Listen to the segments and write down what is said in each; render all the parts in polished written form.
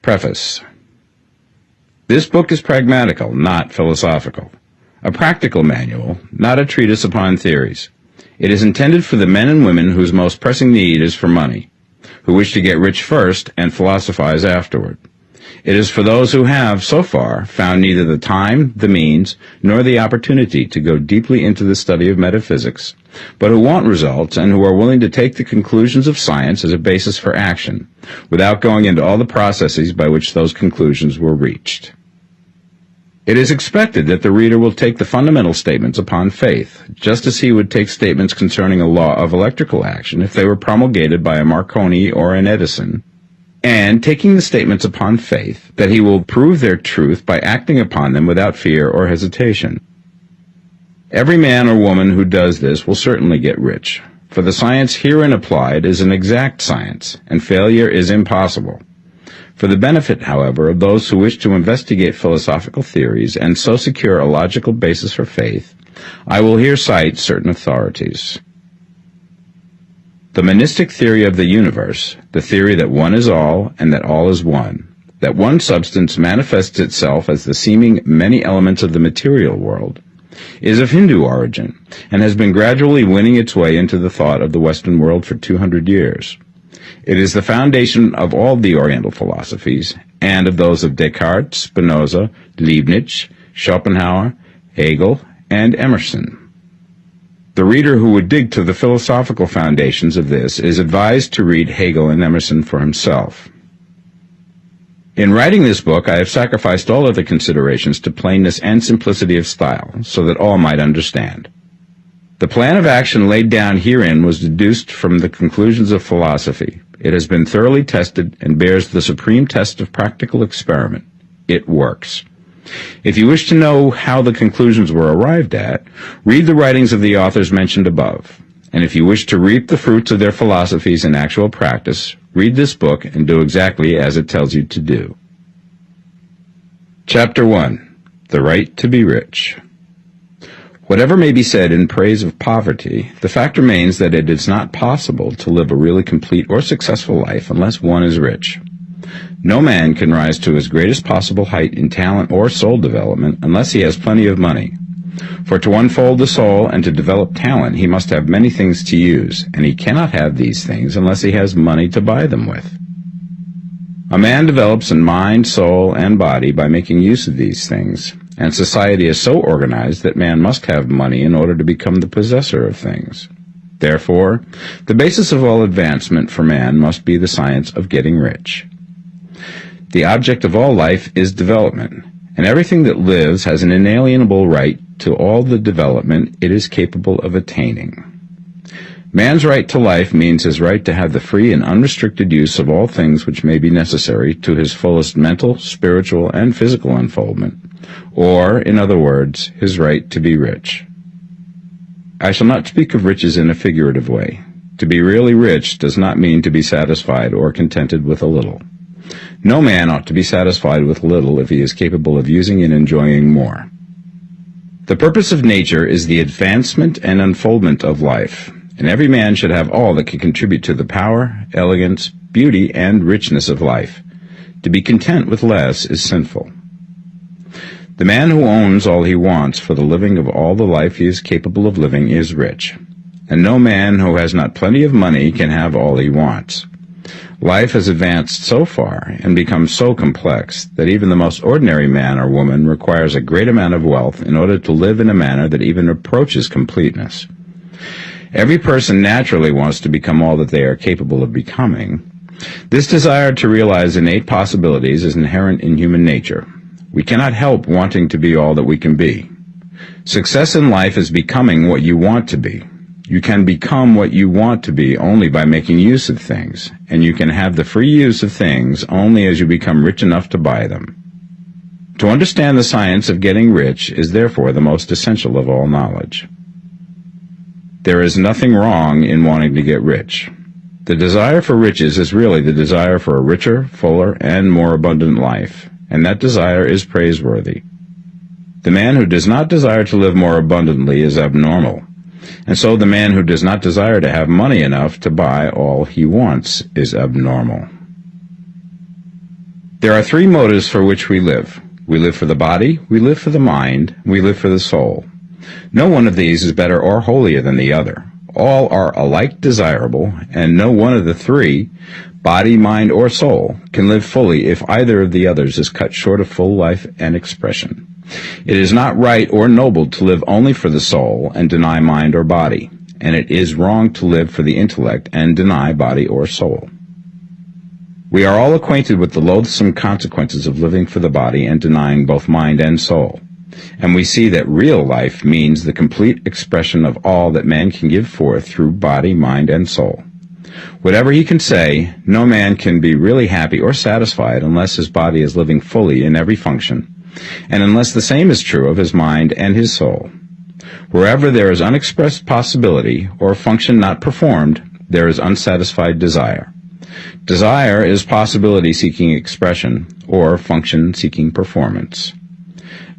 Preface. This book is pragmatical, not philosophical. A practical manual, not a treatise upon theories. It is intended for the men and women whose most pressing need is for money, who wish to get rich first and philosophize afterward. It is for those who have, so far, found neither the time, the means, nor the opportunity to go deeply into the study of metaphysics, but who want results and who are willing to take the conclusions of science as a basis for action, without going into all the processes by which those conclusions were reached. It is expected that the reader will take the fundamental statements upon faith, just as he would take statements concerning a law of electrical action if they were promulgated by a Marconi or an Edison, and taking the statements upon faith that he will prove their truth by acting upon them without fear or hesitation. Every man or woman who does this will certainly get rich, for the science herein applied is an exact science, and failure is impossible. For the benefit, however, of those who wish to investigate philosophical theories and so secure a logical basis for faith, I will here cite certain authorities. The monistic theory of the universe, the theory that one is all and that all is one, that one substance manifests itself as the seeming many elements of the material world, is of Hindu origin and has been gradually winning its way into the thought of the Western world for 200 years. It is the foundation of all the Oriental philosophies and of those of Descartes, Spinoza, Leibniz, Schopenhauer, Hegel, and Emerson. The reader who would dig to the philosophical foundations of this is advised to read Hegel and Emerson for himself. In writing this book, I have sacrificed all other considerations to plainness and simplicity of style, so that all might understand. The plan of action laid down herein was deduced from the conclusions of philosophy. It has been thoroughly tested and bears the supreme test of practical experiment. It works. If you wish to know how the conclusions were arrived at, read the writings of the authors mentioned above. And if you wish to reap the fruits of their philosophies in actual practice, read this book and do exactly as it tells you to do. Chapter 1. The Right to be Rich. Whatever may be said in praise of poverty, the fact remains that it is not possible to live a really complete or successful life unless one is rich. No man can rise to his greatest possible height in talent or soul development unless he has plenty of money. For to unfold the soul and to develop talent, he must have many things to use, and he cannot have these things unless he has money to buy them with. A man develops in mind, soul, and body by making use of these things, and society is so organized that man must have money in order to become the possessor of things. Therefore, the basis of all advancement for man must be the science of getting rich. The object of all life is development, and everything that lives has an inalienable right to all the development it is capable of attaining. Man's right to life means his right to have the free and unrestricted use of all things which may be necessary to his fullest mental, spiritual, and physical unfoldment, or, in other words, his right to be rich. I shall not speak of riches in a figurative way. To be really rich does not mean to be satisfied or contented with a little. No man ought to be satisfied with little if he is capable of using and enjoying more. The purpose of nature is the advancement and unfoldment of life, and every man should have all that can contribute to the power, elegance, beauty, and richness of life. To be content with less is sinful. The man who owns all he wants for the living of all the life he is capable of living is rich, and no man who has not plenty of money can have all he wants. Life has advanced so far and become so complex that even the most ordinary man or woman requires a great amount of wealth in order to live in a manner that even approaches completeness. Every person naturally wants to become all that they are capable of becoming. This desire to realize innate possibilities is inherent in human nature. We cannot help wanting to be all that we can be. Success in life is becoming what you want to be. You can become what you want to be only by making use of things, and you can have the free use of things only as you become rich enough to buy them. To understand the science of getting rich is therefore the most essential of all knowledge. There is nothing wrong in wanting to get rich. The desire for riches is really the desire for a richer, fuller, and more abundant life, and that desire is praiseworthy. The man who does not desire to live more abundantly is abnormal, and so the man who does not desire to have money enough to buy all he wants is abnormal. There are three motives for which we live. We live for the body, we live for the mind, we live for the soul. No one of these is better or holier than the other. All are alike desirable, and no one of the three, body, mind, or soul, can live fully if either of the others is cut short of full life and expression. It is not right or noble to live only for the soul and deny mind or body, and it is wrong to live for the intellect and deny body or soul. We are all acquainted with the loathsome consequences of living for the body and denying both mind and soul, and we see that real life means the complete expression of all that man can give forth through body, mind, and soul. Whatever he can say, no man can be really happy or satisfied unless his body is living fully in every function, and unless the same is true of his mind and his soul. Wherever there is unexpressed possibility or function not performed, there is unsatisfied desire. Desire is possibility seeking expression, or function seeking performance.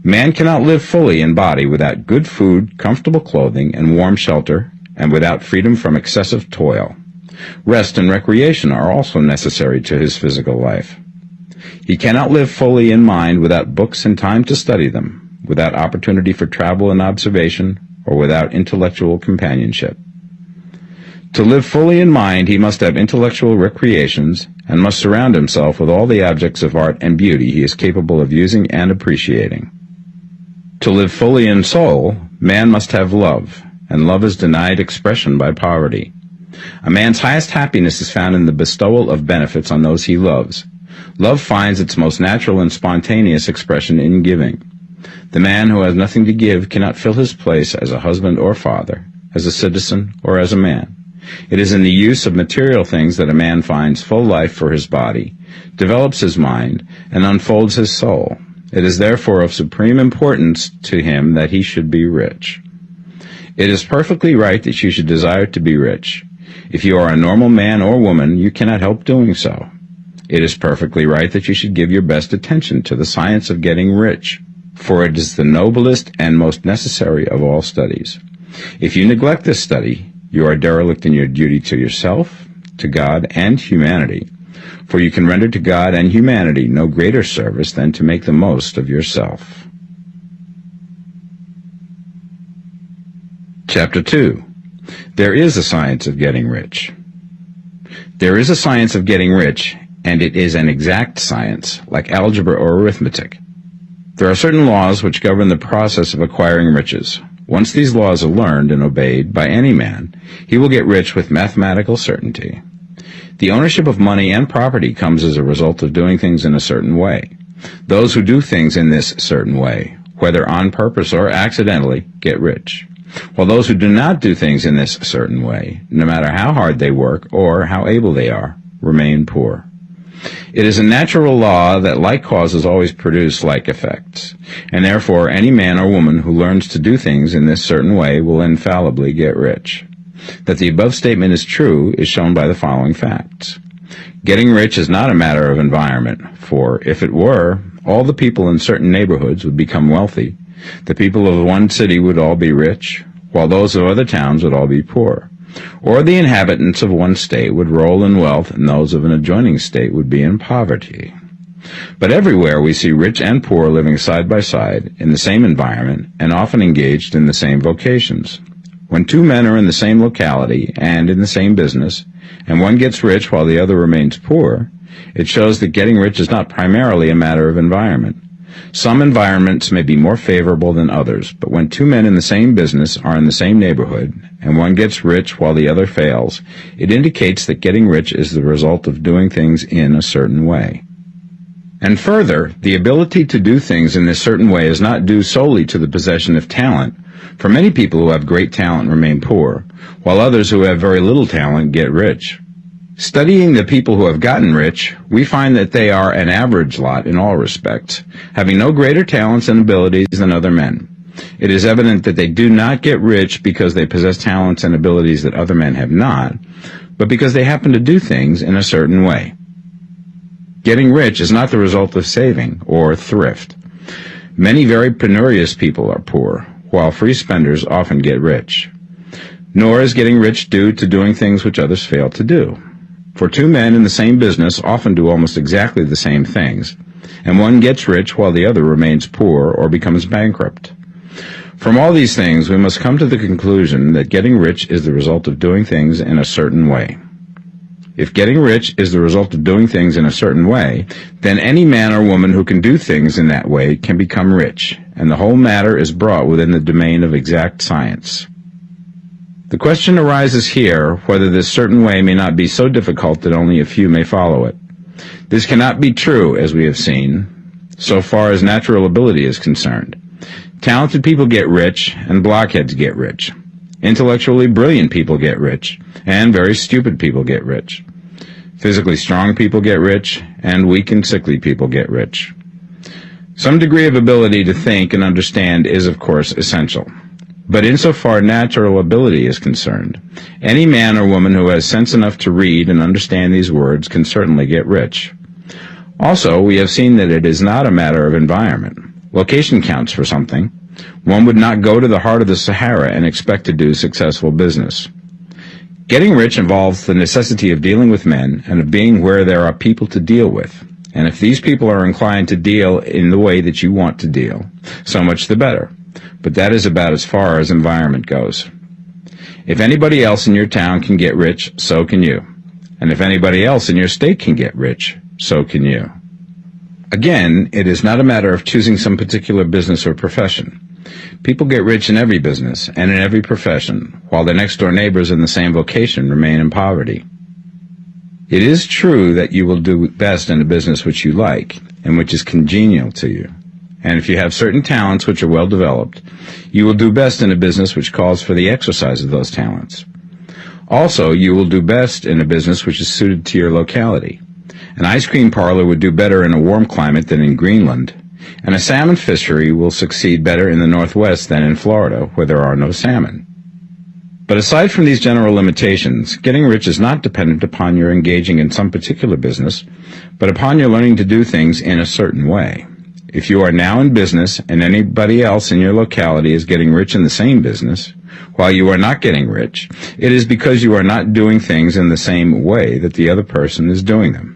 Man cannot live fully in body without good food, comfortable clothing, and warm shelter, and without freedom from excessive toil. Rest and recreation are also necessary to his physical life. He cannot live fully in mind without books and time to study them, without opportunity for travel and observation, or without intellectual companionship. To live fully in mind, he must have intellectual recreations and must surround himself with all the objects of art and beauty he is capable of using and appreciating. To live fully in soul, man must have love, and love is denied expression by poverty. A man's highest happiness is found in the bestowal of benefits on those he loves. Love finds its most natural and spontaneous expression in giving. The man who has nothing to give cannot fill his place as a husband or father, as a citizen or as a man. It is in the use of material things that a man finds full life for his body, develops his mind, and unfolds his soul. It is therefore of supreme importance to him that he should be rich. It is perfectly right that you should desire to be rich. If you are a normal man or woman, you cannot help doing so. It is perfectly right that you should give your best attention to the science of getting rich, for it is the noblest and most necessary of all studies. If you neglect this study, you are derelict in your duty to yourself, to God, and humanity, for you can render to God and humanity no greater service than to make the most of yourself. Chapter 2. There is a science of getting rich. There is a science of getting rich, and it is an exact science, like algebra or arithmetic. There are certain laws which govern the process of acquiring riches. Once these laws are learned and obeyed by any man, he will get rich with mathematical certainty. The ownership of money and property comes as a result of doing things in a certain way. Those who do things in this certain way, whether on purpose or accidentally, get rich, while those who do not do things in this certain way, no matter how hard they work or how able they are, remain poor. It is a natural law that like causes always produce like effects, and therefore any man or woman who learns to do things in this certain way will infallibly get rich. That the above statement is true is shown by the following facts. Getting rich is not a matter of environment, for if it were, all the people in certain neighborhoods would become wealthy. The people of one city would all be rich, while those of other towns would all be poor. Or the inhabitants of one state would roll in wealth, and those of an adjoining state would be in poverty. But everywhere we see rich and poor living side by side, in the same environment, and often engaged in the same vocations. When two men are in the same locality and in the same business, and one gets rich while the other remains poor, it shows that getting rich is not primarily a matter of environment. Some environments may be more favorable than others, but when two men in the same business are in the same neighborhood, and one gets rich while the other fails, it indicates that getting rich is the result of doing things in a certain way. And further, the ability to do things in this certain way is not due solely to the possession of talent, for many people who have great talent remain poor, while others who have very little talent get rich. Studying the people who have gotten rich, we find that they are an average lot in all respects, having no greater talents and abilities than other men. It is evident that they do not get rich because they possess talents and abilities that other men have not, but because they happen to do things in a certain way. Getting rich is not the result of saving or thrift. Many very penurious people are poor, while free spenders often get rich. Nor is getting rich due to doing things which others fail to do. For two men in the same business often do almost exactly the same things, and one gets rich while the other remains poor or becomes bankrupt. From all these things, we must come to the conclusion that getting rich is the result of doing things in a certain way. If getting rich is the result of doing things in a certain way, then any man or woman who can do things in that way can become rich, and the whole matter is brought within the domain of exact science. The question arises here whether this certain way may not be so difficult that only a few may follow it. This cannot be true, as we have seen, so far as natural ability is concerned. Talented people get rich, and blockheads get rich. Intellectually brilliant people get rich, and very stupid people get rich. Physically strong people get rich, and weak and sickly people get rich. Some degree of ability to think and understand is, of course, essential. But insofar natural ability is concerned, any man or woman who has sense enough to read and understand these words can certainly get rich. Also, we have seen that it is not a matter of environment. Location counts for something. One would not go to the heart of the Sahara and expect to do successful business. Getting rich involves the necessity of dealing with men and of being where there are people to deal with. And if these people are inclined to deal in the way that you want to deal, so much the better. But that is about as far as environment goes. If anybody else in your town can get rich, so can you. And if anybody else in your state can get rich, so can you. Again, it is not a matter of choosing some particular business or profession. People get rich in every business and in every profession, while their next-door neighbors in the same vocation remain in poverty. It is true that you will do best in a business which you like and which is congenial to you. And if you have certain talents which are well developed, you will do best in a business which calls for the exercise of those talents. Also, you will do best in a business which is suited to your locality. An ice cream parlor would do better in a warm climate than in Greenland, and a salmon fishery will succeed better in the Northwest than in Florida, where there are no salmon. But aside from these general limitations, getting rich is not dependent upon your engaging in some particular business, but upon your learning to do things in a certain way. If you are now in business and anybody else in your locality is getting rich in the same business, while you are not getting rich, it is because you are not doing things in the same way that the other person is doing them.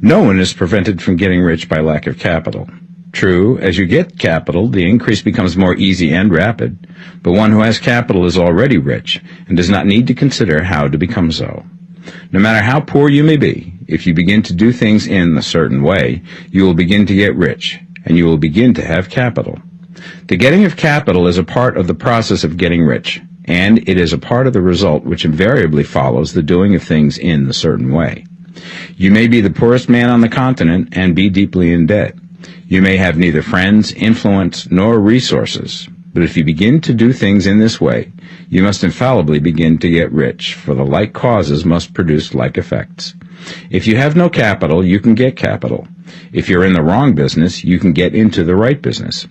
No one is prevented from getting rich by lack of capital. True, as you get capital, the increase becomes more easy and rapid, but one who has capital is already rich and does not need to consider how to become so. No matter how poor you may be, if you begin to do things in a certain way, you will begin to get rich, and you will begin to have capital. The getting of capital is a part of the process of getting rich, and it is a part of the result which invariably follows the doing of things in a certain way. You may be the poorest man on the continent and be deeply in debt. You may have neither friends, influence, nor resources. But if you begin to do things in this way, you must infallibly begin to get rich, for the like causes must produce like effects. If you have no capital, you can get capital. If you're in the wrong business, you can get into the right business.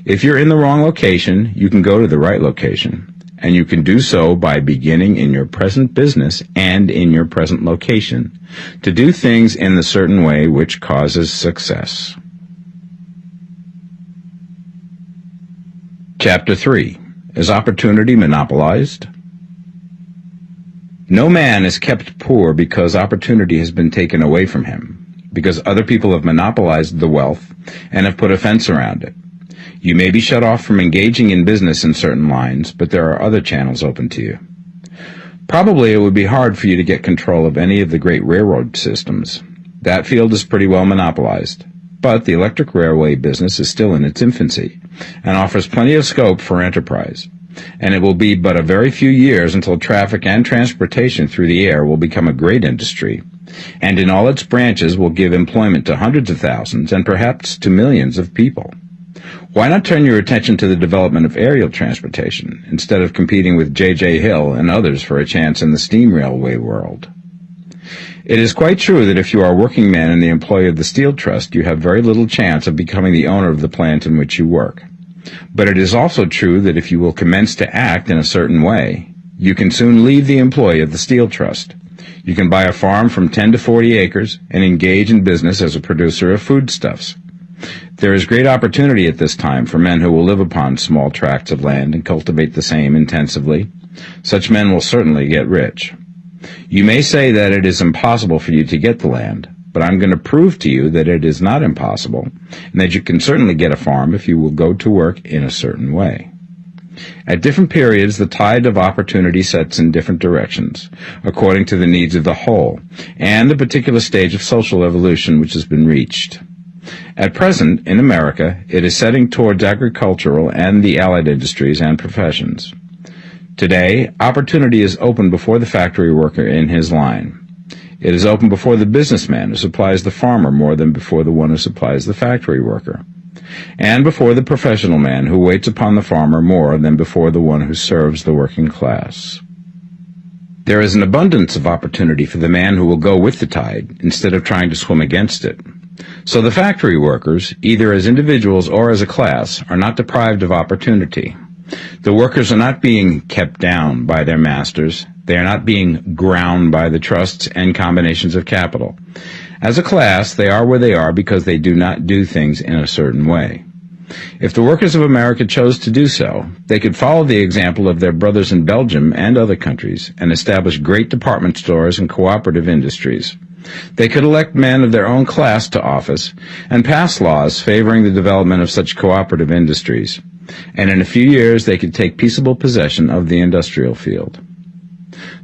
If you're in the wrong location, you can go to the right location. And you can do so by beginning in your present business and in your present location to do things in the certain way which causes success. Chapter 3. Is opportunity monopolized? No man is kept poor because opportunity has been taken away from him, because other people have monopolized the wealth and have put a fence around it. You may be shut off from engaging in business in certain lines, but there are other channels open to you. Probably it would be hard for you to get control of any of the great railroad systems. That field is pretty well monopolized. But the electric railway business is still in its infancy and offers plenty of scope for enterprise. And it will be but a very few years until traffic and transportation through the air will become a great industry, and in all its branches will give employment to hundreds of thousands and perhaps to millions of people. Why not turn your attention to the development of aerial transportation instead of competing with J.J. Hill and others for a chance in the steam railway world? It is quite true that if you are a working man in the employ of the Steel Trust, you have very little chance of becoming the owner of the plant in which you work. But it is also true that if you will commence to act in a certain way, you can soon leave the employ of the Steel Trust. You can buy a farm from 10 to 40 acres and engage in business as a producer of foodstuffs. There is great opportunity at this time for men who will live upon small tracts of land and cultivate the same intensively. Such men will certainly get rich. You may say that it is impossible for you to get the land, but I'm going to prove to you that it is not impossible, and that you can certainly get a farm if you will go to work in a certain way. At different periods, the tide of opportunity sets in different directions, according to the needs of the whole, and the particular stage of social evolution which has been reached. At present, in America, it is setting towards agricultural and the allied industries and professions. Today, opportunity is open before the factory worker in his line. It is open before the businessman who supplies the farmer more than before the one who supplies the factory worker, and before the professional man who waits upon the farmer more than before the one who serves the working class. There is an abundance of opportunity for the man who will go with the tide instead of trying to swim against it. So the factory workers, either as individuals or as a class, are not deprived of opportunity. The workers are not being kept down by their masters. They are not being ground by the trusts and combinations of capital. As a class, they are where they are because they do not do things in a certain way. If the workers of America chose to do so, they could follow the example of their brothers in Belgium and other countries and establish great department stores and cooperative industries. They could elect men of their own class to office and pass laws favoring the development of such cooperative industries, and in a few years they could take peaceable possession of the industrial field.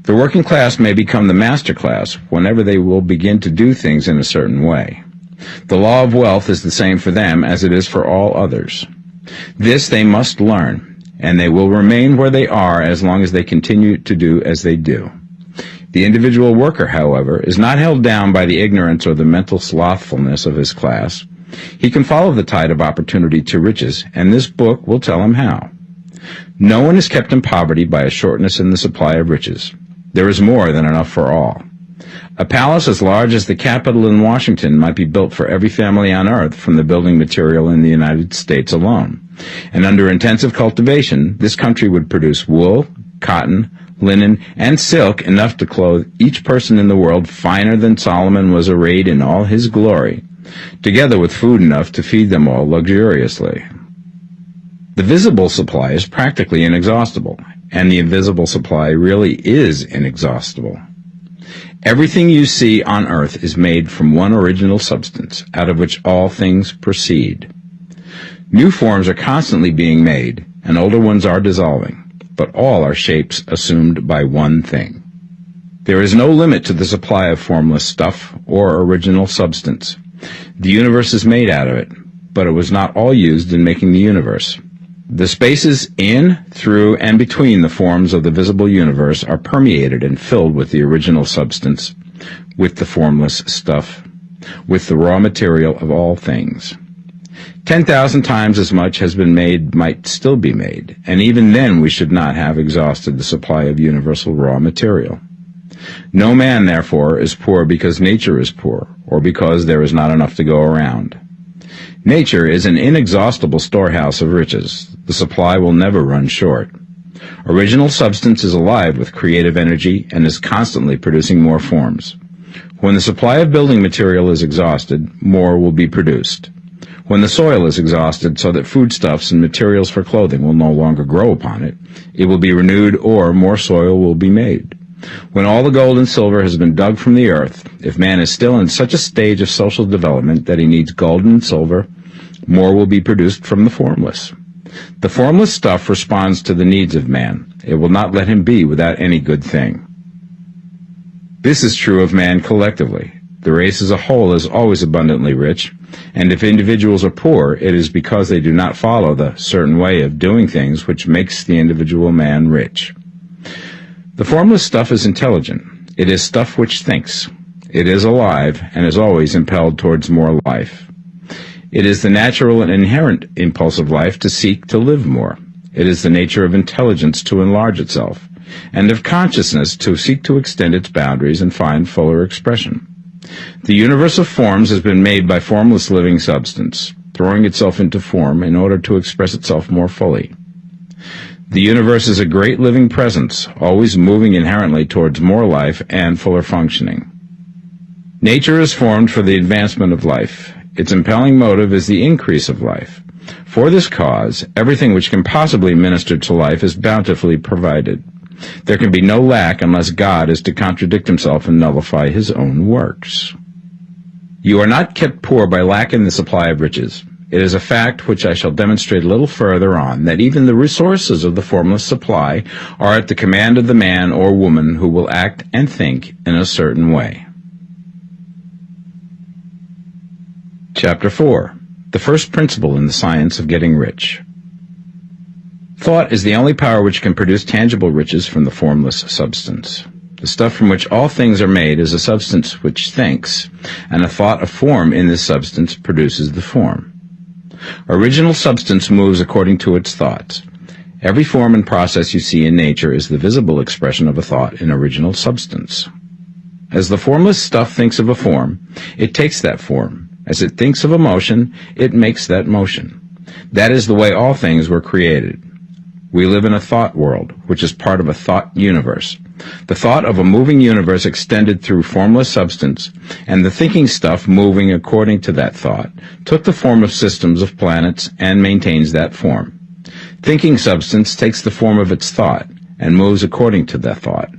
The working class may become the master class whenever they will begin to do things in a certain way. The law of wealth is the same for them as it is for all others. This they must learn, and they will remain where they are as long as they continue to do as they do. The individual worker, however, is not held down by the ignorance or the mental slothfulness of his class. He can follow the tide of opportunity to riches, and this book will tell him how. No one is kept in poverty by a shortness in the supply of riches. There is more than enough for all. A palace as large as the Capitol in Washington might be built for every family on earth from the building material in the United States alone. And under intensive cultivation, this country would produce wool, cotton, linen, and silk enough to clothe each person in the world finer than Solomon was arrayed in all his glory, together with food enough to feed them all luxuriously. The visible supply is practically inexhaustible, and the invisible supply really is inexhaustible. Everything you see on earth is made from one original substance, out of which all things proceed. New forms are constantly being made, and older ones are dissolving, but all are shapes assumed by one thing. There is no limit to the supply of formless stuff or original substance. The universe is made out of it, but it was not all used in making the universe. The spaces in, through, and between the forms of the visible universe are permeated and filled with the original substance, with the formless stuff, with the raw material of all things. 10,000 times as much has been made might still be made, and even then we should not have exhausted the supply of universal raw material. No man, therefore, is poor because nature is poor, or because there is not enough to go around. Nature is an inexhaustible storehouse of riches. The supply will never run short. Original substance is alive with creative energy and is constantly producing more forms. When the supply of building material is exhausted, more will be produced. When the soil is exhausted so that foodstuffs and materials for clothing will no longer grow upon it, it will be renewed or more soil will be made. When all the gold and silver has been dug from the earth, if man is still in such a stage of social development that he needs gold and silver, more will be produced from the formless. The formless stuff responds to the needs of man. It will not let him be without any good thing. This is true of man collectively. The race as a whole is always abundantly rich, and if individuals are poor, it is because they do not follow the certain way of doing things which makes the individual man rich. The formless stuff is intelligent. It is stuff which thinks. It is alive and is always impelled towards more life. It is the natural and inherent impulse of life to seek to live more. It is the nature of intelligence to enlarge itself, and of consciousness to seek to extend its boundaries and find fuller expression. The universe of forms has been made by formless living substance, throwing itself into form in order to express itself more fully. The universe is a great living presence, always moving inherently towards more life and fuller functioning. Nature is formed for the advancement of life. Its impelling motive is the increase of life. For this cause, everything which can possibly minister to life is bountifully provided. There can be no lack unless God is to contradict himself and nullify his own works. You are not kept poor by lack in the supply of riches. It is a fact which I shall demonstrate a little further on, that even the resources of the formless supply are at the command of the man or woman who will act and think in a certain way. Chapter 4. The first principle in the science of getting rich. Thought is the only power which can produce tangible riches from the formless substance. The stuff from which all things are made is a substance which thinks, and a thought of form in this substance produces the form. Original substance moves according to its thoughts. Every form and process you see in nature is the visible expression of a thought in original substance. As the formless stuff thinks of a form, it takes that form. As it thinks of a motion, it makes that motion. That is the way all things were created. We live in a thought world, which is part of a thought universe. The thought of a moving universe extended through formless substance, and the thinking stuff moving according to that thought, took the form of systems of planets and maintains that form. Thinking substance takes the form of its thought and moves according to that thought.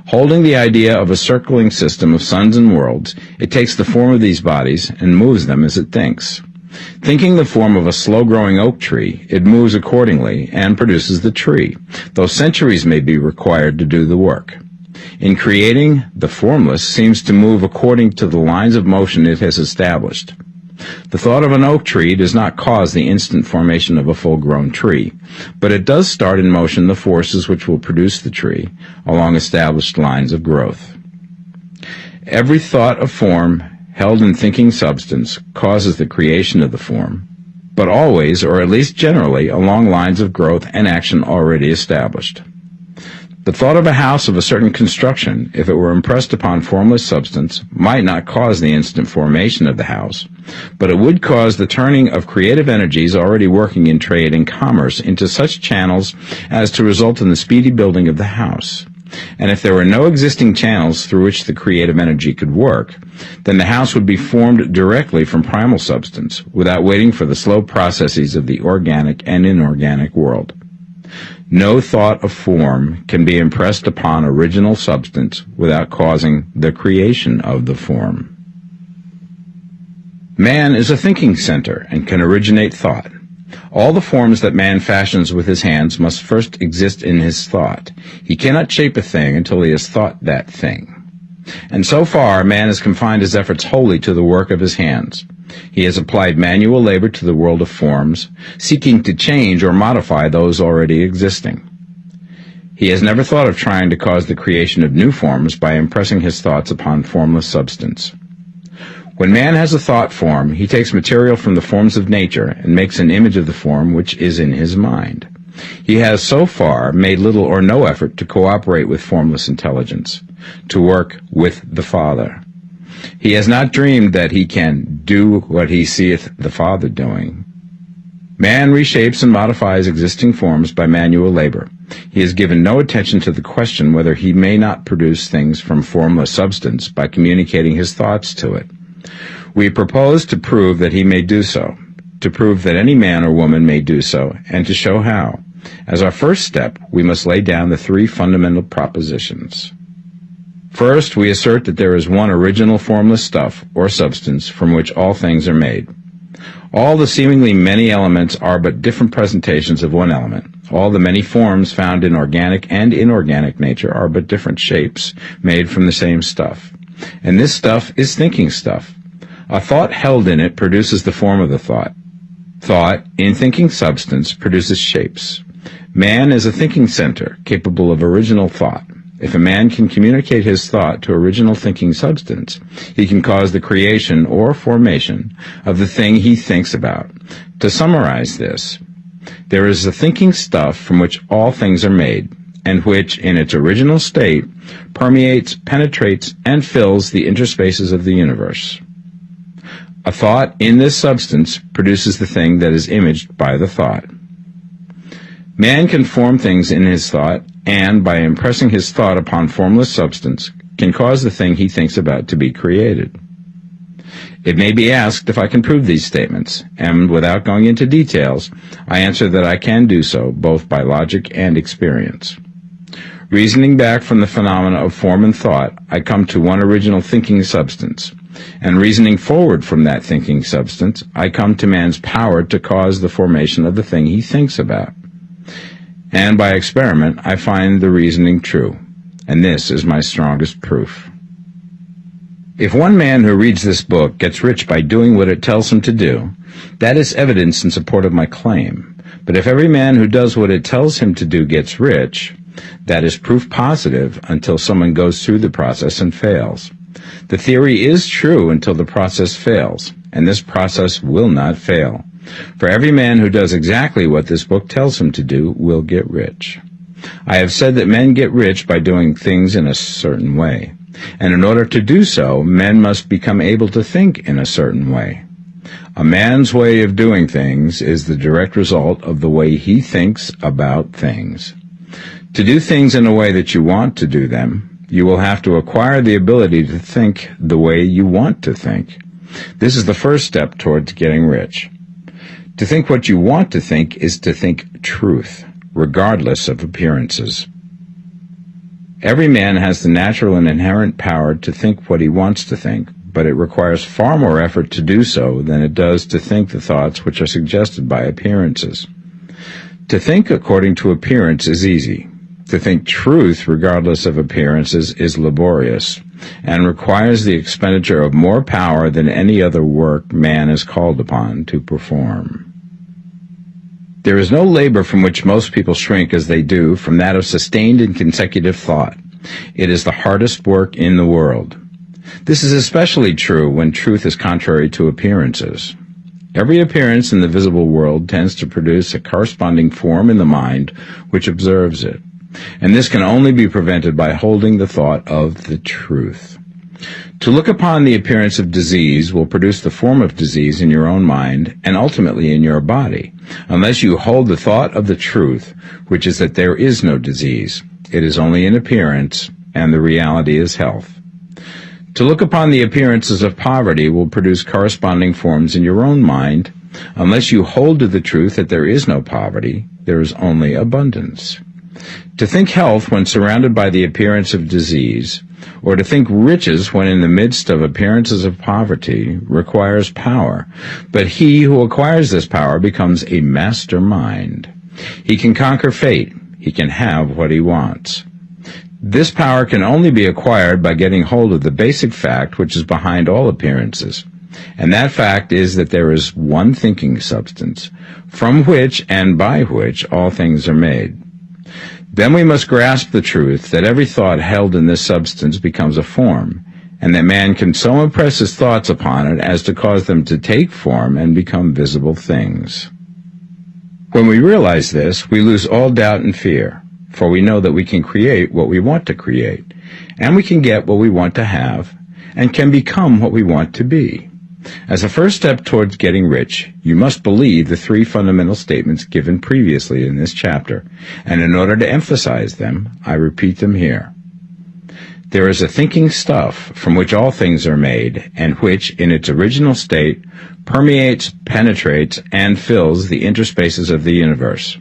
Holding the idea of a circling system of suns and worlds, it takes the form of these bodies and moves them as it thinks. Thinking the form of a slow-growing oak tree, it moves accordingly and produces the tree, though centuries may be required to do the work. In creating, the formless seems to move according to the lines of motion it has established. The thought of an oak tree does not cause the instant formation of a full-grown tree, but it does start in motion the forces which will produce the tree along established lines of growth. Every thought of form held in thinking substance causes the creation of the form, but always, or at least generally, along lines of growth and action already established. The thought of a house of a certain construction, if it were impressed upon formless substance, might not cause the instant formation of the house, but it would cause the turning of creative energies already working in trade and commerce into such channels as to result in the speedy building of the house. And if there were no existing channels through which the creative energy could work, then the house would be formed directly from primal substance, without waiting for the slow processes of the organic and inorganic world. No thought of form can be impressed upon original substance without causing the creation of the form. Man is a thinking center and can originate thought. All the forms that man fashions with his hands must first exist in his thought. He cannot shape a thing until he has thought that thing. And so far, man has confined his efforts wholly to the work of his hands. He has applied manual labor to the world of forms, seeking to change or modify those already existing. He has never thought of trying to cause the creation of new forms by impressing his thoughts upon formless substance. When man has a thought form, he takes material from the forms of nature and makes an image of the form which is in his mind. He has so far made little or no effort to cooperate with formless intelligence, to work with the Father. He has not dreamed that he can do what he seeth the Father doing. Man reshapes and modifies existing forms by manual labor. He has given no attention to the question whether he may not produce things from formless substance by communicating his thoughts to it. We propose to prove that he may do so, to prove that any man or woman may do so, and to show how. As our first step, we must lay down the three fundamental propositions. First, we assert that there is one original formless stuff, or substance, from which all things are made. All the seemingly many elements are but different presentations of one element. All the many forms found in organic and inorganic nature are but different shapes, made from the same stuff. And this stuff is thinking stuff. A thought held in it produces the form of the thought. Thought, in thinking substance, produces shapes. Man is a thinking center, capable of original thought. If a man can communicate his thought to original thinking substance, he can cause the creation or formation of the thing he thinks about. To summarize this, there is a thinking stuff from which all things are made, and which, in its original state, permeates, penetrates, and fills the interspaces of the universe. A thought in this substance produces the thing that is imaged by the thought. Man can form things in his thought, and, by impressing his thought upon formless substance, can cause the thing he thinks about to be created. It may be asked if I can prove these statements, and without going into details, I answer that I can do so, both by logic and experience. Reasoning back from the phenomena of form and thought, I come to one original thinking substance. And reasoning forward from that thinking substance, I come to man's power to cause the formation of the thing he thinks about. And by experiment, I find the reasoning true. And this is my strongest proof. If one man who reads this book gets rich by doing what it tells him to do, that is evidence in support of my claim. But if every man who does what it tells him to do gets rich, that is proof positive until someone goes through the process and fails. The theory is true until the process fails, and this process will not fail. For every man who does exactly what this book tells him to do will get rich. I have said that men get rich by doing things in a certain way, and in order to do so, men must become able to think in a certain way. A man's way of doing things is the direct result of the way he thinks about things. To do things in a way that you want to do them, you will have to acquire the ability to think the way you want to think. This is the first step towards getting rich. To think what you want to think is to think truth, regardless of appearances. Every man has the natural and inherent power to think what he wants to think, but it requires far more effort to do so than it does to think the thoughts which are suggested by appearances. To think according to appearance is easy. To think truth regardless of appearances is laborious, and requires the expenditure of more power than any other work man is called upon to perform. There is no labor from which most people shrink as they do from that of sustained and consecutive thought. It is the hardest work in the world. This is especially true when truth is contrary to appearances. Every appearance in the visible world tends to produce a corresponding form in the mind which observes it, and this can only be prevented by holding the thought of the truth. To look upon the appearance of disease will produce the form of disease in your own mind and ultimately in your body, unless you hold the thought of the truth, which is that there is no disease. It is only an appearance, and the reality is health. To look upon the appearances of poverty will produce corresponding forms in your own mind, unless you hold to the truth that there is no poverty, there is only abundance. To think health when surrounded by the appearance of disease, or to think riches when in the midst of appearances of poverty, requires power, but he who acquires this power becomes a master mind. He can conquer fate. He can have what he wants. This power can only be acquired by getting hold of the basic fact which is behind all appearances, and that fact is that there is one thinking substance, from which and by which all things are made. Then we must grasp the truth that every thought held in this substance becomes a form, and that man can so impress his thoughts upon it as to cause them to take form and become visible things. When we realize this, we lose all doubt and fear, for we know that we can create what we want to create, and we can get what we want to have, and can become what we want to be. As a first step towards getting rich, you must believe the three fundamental statements given previously in this chapter, and in order to emphasize them, I repeat them here. There is a thinking stuff from which all things are made, and which, in its original state, permeates, penetrates, and fills the interspaces of the universe.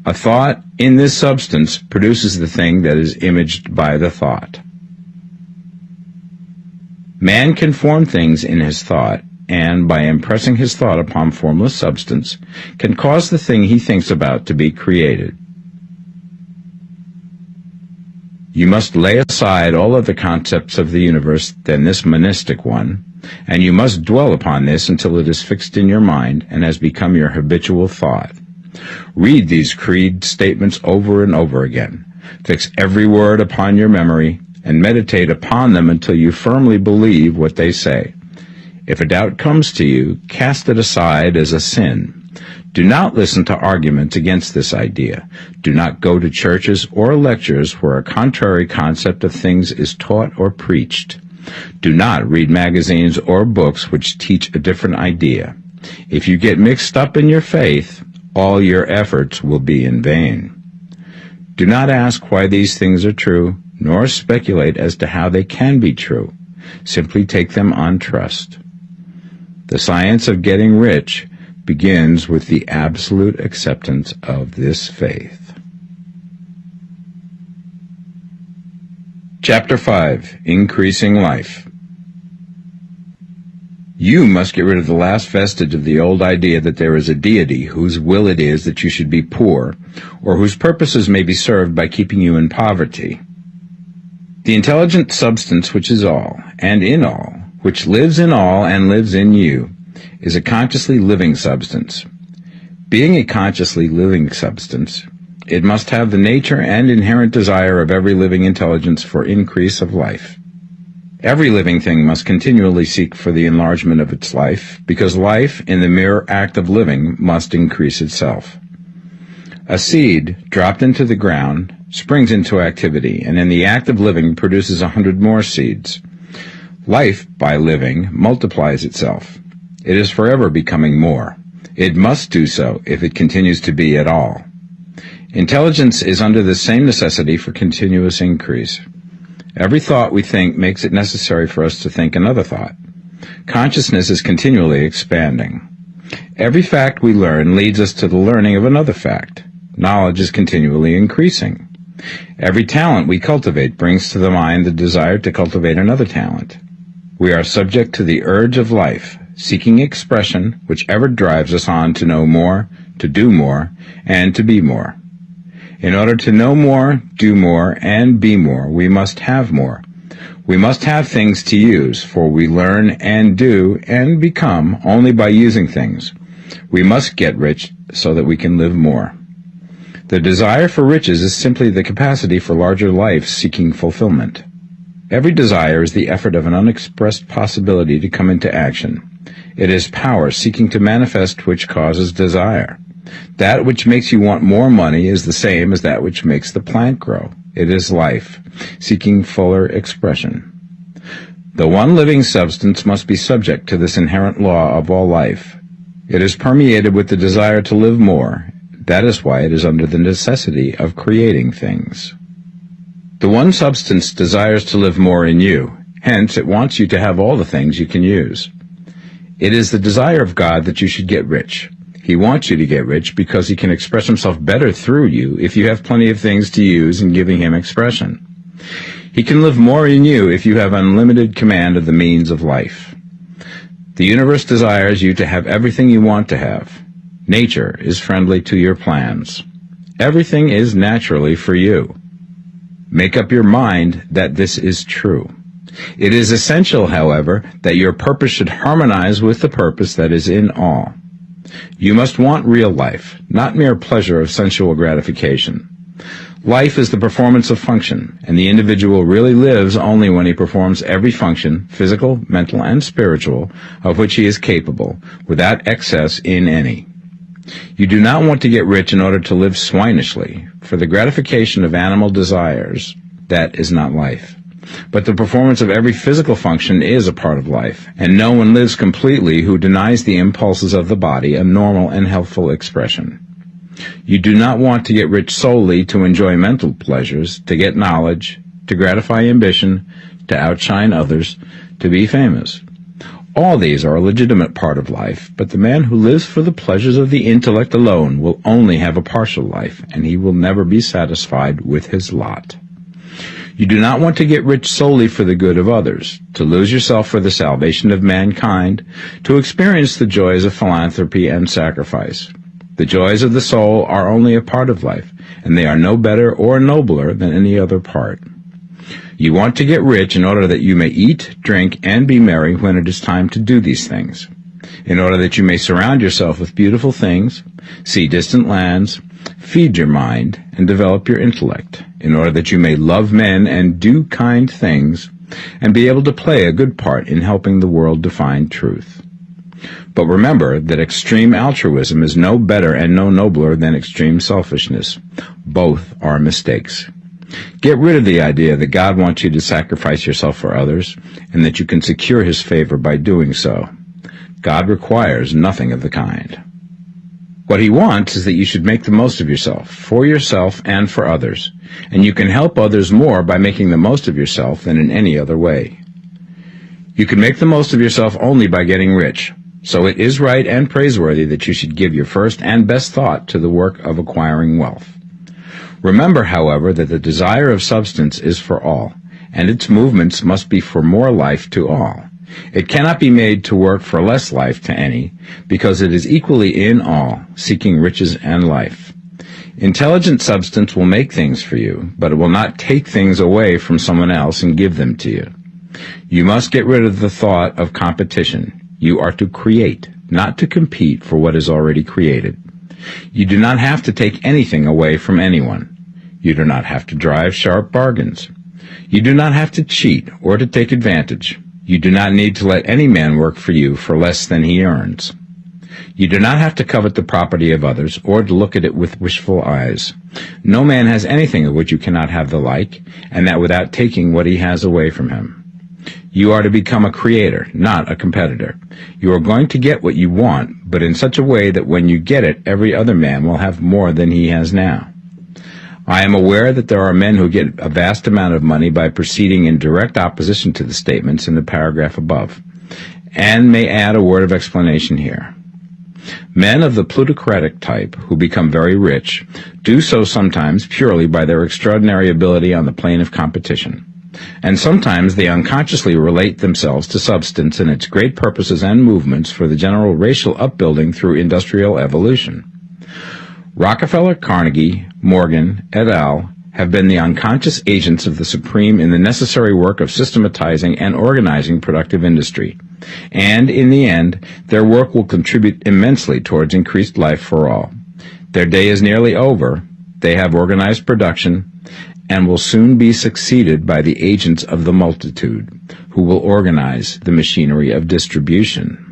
A thought in this substance produces the thing that is imaged by the thought. Man can form things in his thought, and by impressing his thought upon formless substance, can cause the thing he thinks about to be created. You must lay aside all other concepts of the universe than this monistic one, and you must dwell upon this until it is fixed in your mind and has become your habitual thought. Read these creed statements over and over again. Fix every word upon your memory, and meditate upon them until you firmly believe what they say. If a doubt comes to you, cast it aside as a sin. Do not listen to arguments against this idea. Do not go to churches or lectures where a contrary concept of things is taught or preached. Do not read magazines or books which teach a different idea. If you get mixed up in your faith, all your efforts will be in vain. Do not ask why these things are true, nor speculate as to how they can be true. Simply take them on trust. The science of getting rich begins with the absolute acceptance of this faith. Chapter 5. Increasing Life. You must get rid of the last vestige of the old idea that there is a deity whose will it is that you should be poor, or whose purposes may be served by keeping you in poverty. The intelligent substance which is all, and in all, which lives in all and lives in you, is a consciously living substance. Being a consciously living substance, it must have the nature and inherent desire of every living intelligence for increase of life. Every living thing must continually seek for the enlargement of its life, because life, in the mere act of living, must increase itself. A seed, dropped into the ground, springs into activity, and in the act of living produces 100 more seeds. Life, by living, multiplies itself. It is forever becoming more. It must do so if it continues to be at all. Intelligence is under the same necessity for continuous increase. Every thought we think makes it necessary for us to think another thought. Consciousness is continually expanding. Every fact we learn leads us to the learning of another fact. Knowledge is continually increasing. Every talent we cultivate brings to the mind the desire to cultivate another talent. We are subject to the urge of life, seeking expression, which ever drives us on to know more, to do more, and to be more. In order to know more, do more, and be more, we must have more. We must have things to use, for we learn and do and become only by using things. We must get rich so that we can live more. The desire for riches is simply the capacity for larger life seeking fulfillment. Every desire is the effort of an unexpressed possibility to come into action. It is power seeking to manifest which causes desire. That which makes you want more money is the same as that which makes the plant grow. It is life, seeking fuller expression. The one living substance must be subject to this inherent law of all life. It is permeated with the desire to live more. That is why it is under the necessity of creating things. The one substance desires to live more in you. Hence, it wants you to have all the things you can use. It is the desire of God that you should get rich. He wants you to get rich because he can express himself better through you if you have plenty of things to use in giving him expression. He can live more in you if you have unlimited command of the means of life. The universe desires you to have everything you want to have. Nature is friendly to your plans. Everything is naturally for you. Make up your mind that this is true. It is essential, however, that your purpose should harmonize with the purpose that is in all. You must want real life, not mere pleasure of sensual gratification. Life is the performance of function, and the individual really lives only when he performs every function, physical, mental, and spiritual, of which he is capable, without excess in any. You do not want to get rich in order to live swinishly, for the gratification of animal desires, that is not life. But the performance of every physical function is a part of life, and no one lives completely who denies the impulses of the body a normal and healthful expression. You do not want to get rich solely to enjoy mental pleasures, to get knowledge, to gratify ambition, to outshine others, to be famous. All these are a legitimate part of life, but the man who lives for the pleasures of the intellect alone will only have a partial life, and he will never be satisfied with his lot. You do not want to get rich solely for the good of others, to lose yourself for the salvation of mankind, to experience the joys of philanthropy and sacrifice. The joys of the soul are only a part of life, and they are no better or nobler than any other part. You want to get rich in order that you may eat, drink, and be merry when it is time to do these things, in order that you may surround yourself with beautiful things, see distant lands, feed your mind, and develop your intellect, in order that you may love men and do kind things, and be able to play a good part in helping the world to find truth. But remember that extreme altruism is no better and no nobler than extreme selfishness. Both are mistakes. Get rid of the idea that God wants you to sacrifice yourself for others, and that you can secure his favor by doing so. God requires nothing of the kind. What he wants is that you should make the most of yourself, for yourself and for others, and you can help others more by making the most of yourself than in any other way. You can make the most of yourself only by getting rich, so it is right and praiseworthy that you should give your first and best thought to the work of acquiring wealth. Remember, however, that the desire of substance is for all, and its movements must be for more life to all. It cannot be made to work for less life to any, because it is equally in all, seeking riches and life. Intelligent substance will make things for you, but it will not take things away from someone else and give them to you. You must get rid of the thought of competition. You are to create, not to compete for what is already created. You do not have to take anything away from anyone. You do not have to drive sharp bargains. You do not have to cheat or to take advantage. You do not need to let any man work for you for less than he earns. You do not have to covet the property of others or to look at it with wishful eyes. No man has anything of which you cannot have the like, and that without taking what he has away from him. You are to become a creator, not a competitor. You are going to get what you want, but in such a way that when you get it, every other man will have more than he has now. I am aware that there are men who get a vast amount of money by proceeding in direct opposition to the statements in the paragraph above, and may add a word of explanation here. Men of the plutocratic type who become very rich do so sometimes purely by their extraordinary ability on the plane of competition, and sometimes they unconsciously relate themselves to substance and its great purposes and movements for the general racial upbuilding through industrial evolution. Rockefeller, Carnegie, Morgan, et al. Have been the unconscious agents of the supreme in the necessary work of systematizing and organizing productive industry, and in the end, their work will contribute immensely towards increased life for all. Their day is nearly over. They have organized production, and will soon be succeeded by the agents of the multitude, who will organize the machinery of distribution.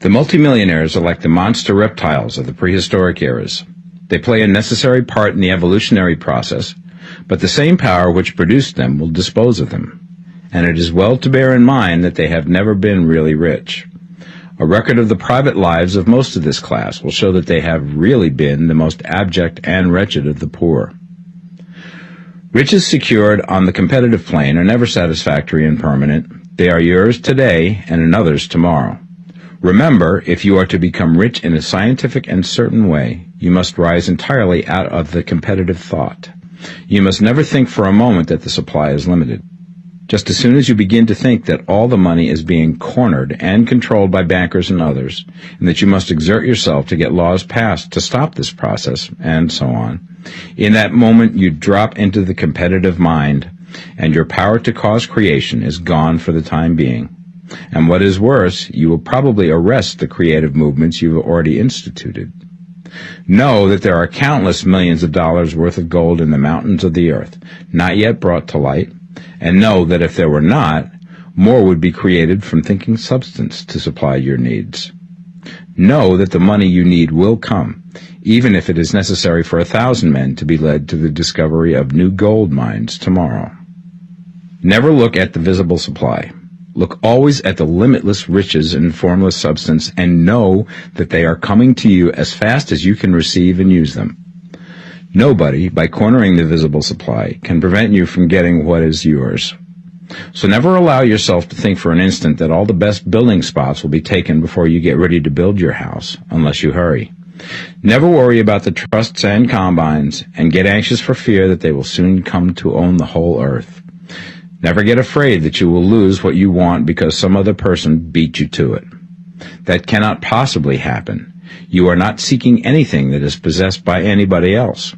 The multimillionaires are like the monster reptiles of the prehistoric eras. They play a necessary part in the evolutionary process, but the same power which produced them will dispose of them, and it is well to bear in mind that they have never been really rich. A record of the private lives of most of this class will show that they have really been the most abject and wretched of the poor. Riches secured on the competitive plane are never satisfactory and permanent. They are yours today and another's tomorrow. Remember, if you are to become rich in a scientific and certain way, you must rise entirely out of the competitive thought. You must never think for a moment that the supply is limited. Just as soon as you begin to think that all the money is being cornered and controlled by bankers and others, and that you must exert yourself to get laws passed to stop this process, and so on, in that moment you drop into the competitive mind, and your power to cause creation is gone for the time being. And what is worse, you will probably arrest the creative movements you have already instituted. Know that there are countless millions of dollars worth of gold in the mountains of the earth, not yet brought to light, and know that if there were not, more would be created from thinking substance to supply your needs. Know that the money you need will come, even if it is necessary for 1,000 men to be led to the discovery of new gold mines tomorrow. Never look at the visible supply. Look always at the limitless riches in formless substance, and know that they are coming to you as fast as you can receive and use them. Nobody, by cornering the visible supply, can prevent you from getting what is yours. So never allow yourself to think for an instant that all the best building spots will be taken before you get ready to build your house, unless you hurry. Never worry about the trusts and combines, and get anxious for fear that they will soon come to own the whole earth. Never get afraid that you will lose what you want because some other person beat you to it. That cannot possibly happen. You are not seeking anything that is possessed by anybody else.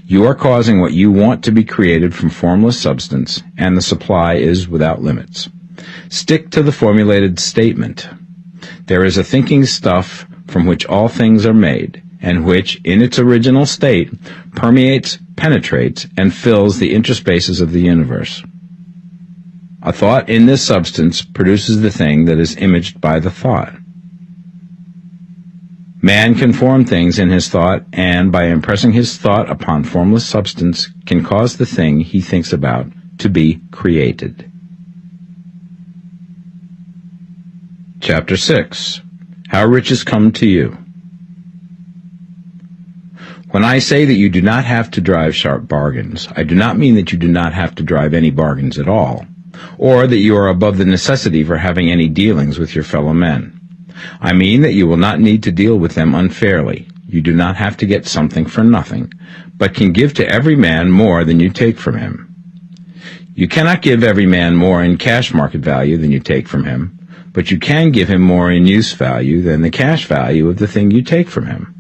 You are causing what you want to be created from formless substance, and the supply is without limits. Stick to the formulated statement. There is a thinking stuff from which all things are made, and which, in its original state, permeates, penetrates, and fills the interspaces of the universe. A thought in this substance produces the thing that is imaged by the thought. Man can form things in his thought, and by impressing his thought upon formless substance, can cause the thing he thinks about to be created. Chapter 6. How Riches Come to You. When I say that you do not have to drive sharp bargains, I do not mean that you do not have to drive any bargains at all, or that you are above the necessity for having any dealings with your fellow men. I mean that you will not need to deal with them unfairly. You do not have to get something for nothing, but can give to every man more than you take from him. You cannot give every man more in cash market value than you take from him, but you can give him more in use value than the cash value of the thing you take from him.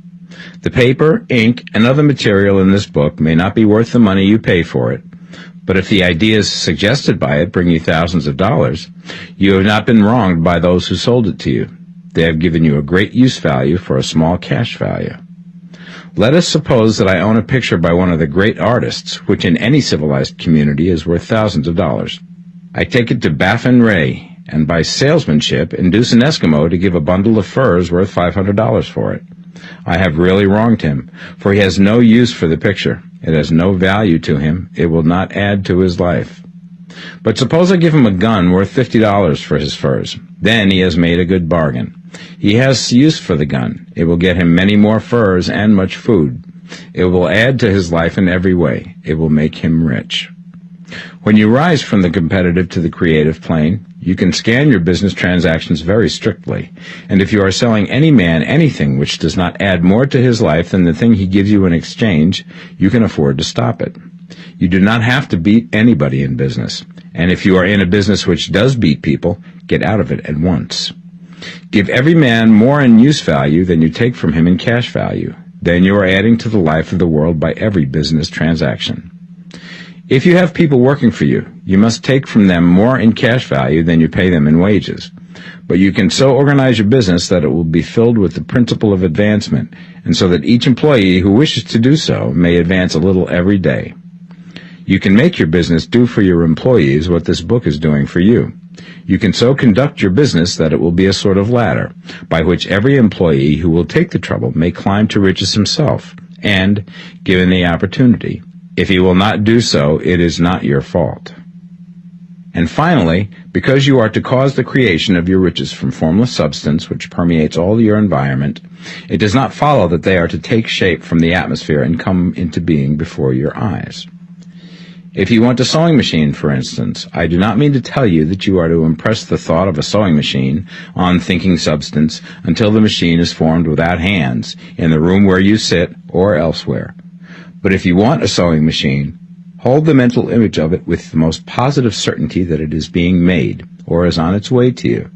The paper, ink, and other material in this book may not be worth the money you pay for it, but if the ideas suggested by it bring you thousands of dollars, you have not been wronged by those who sold it to you. They have given you a great use value for a small cash value. Let us suppose that I own a picture by one of the great artists, which in any civilized community is worth thousands of dollars. I take it to Baffin Ray, and by salesmanship induce an Eskimo to give a bundle of furs worth $500 for it. I have really wronged him, for he has no use for the picture. It has no value to him. It will not add to his life. But suppose I give him a gun worth $50 for his furs. Then he has made a good bargain. He has use for the gun. It will get him many more furs and much food. It will add to his life in every way. It will make him rich. When you rise from the competitive to the creative plane, you can scan your business transactions very strictly, and if you are selling any man anything which does not add more to his life than the thing he gives you in exchange, you can afford to stop it. You do not have to beat anybody in business, and if you are in a business which does beat people, get out of it at once. Give every man more in use value than you take from him in cash value. Then you are adding to the life of the world by every business transaction. If you have people working for you, you must take from them more in cash value than you pay them in wages. But you can so organize your business that it will be filled with the principle of advancement, and so that each employee who wishes to do so may advance a little every day. You can make your business do for your employees what this book is doing for you. You can so conduct your business that it will be a sort of ladder, by which every employee who will take the trouble may climb to riches himself, and, given the opportunity, if he will not do so, it is not your fault. And finally, because you are to cause the creation of your riches from formless substance which permeates all your environment, it does not follow that they are to take shape from the atmosphere and come into being before your eyes. If you want a sewing machine, for instance, I do not mean to tell you that you are to impress the thought of a sewing machine on thinking substance until the machine is formed without hands, in the room where you sit or elsewhere. But if you want a sewing machine, hold the mental image of it with the most positive certainty that it is being made, or is on its way to you.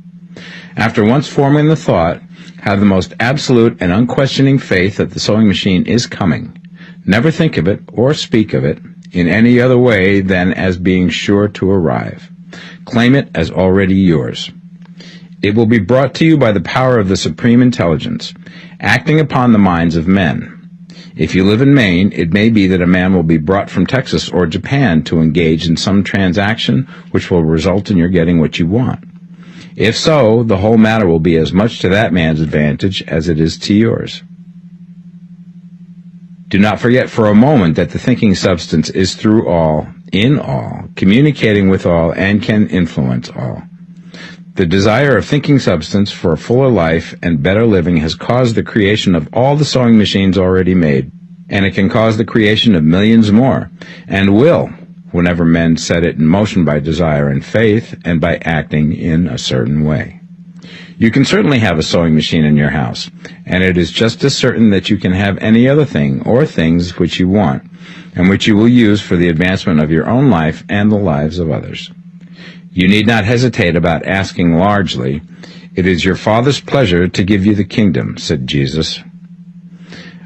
After once forming the thought, have the most absolute and unquestioning faith that the sewing machine is coming. Never think of it, or speak of it, in any other way than as being sure to arrive. Claim it as already yours. It will be brought to you by the power of the Supreme Intelligence, acting upon the minds of men. If you live in Maine, it may be that a man will be brought from Texas or Japan to engage in some transaction which will result in your getting what you want. If so, the whole matter will be as much to that man's advantage as it is to yours. Do not forget for a moment that the thinking substance is through all, in all, communicating with all, and can influence all. The desire of thinking substance for a fuller life and better living has caused the creation of all the sewing machines already made, and it can cause the creation of millions more, and will, whenever men set it in motion by desire and faith, and by acting in a certain way. You can certainly have a sewing machine in your house, and it is just as certain that you can have any other thing or things which you want, and which you will use for the advancement of your own life and the lives of others. You need not hesitate about asking largely. It is your Father's pleasure to give you the kingdom, said Jesus.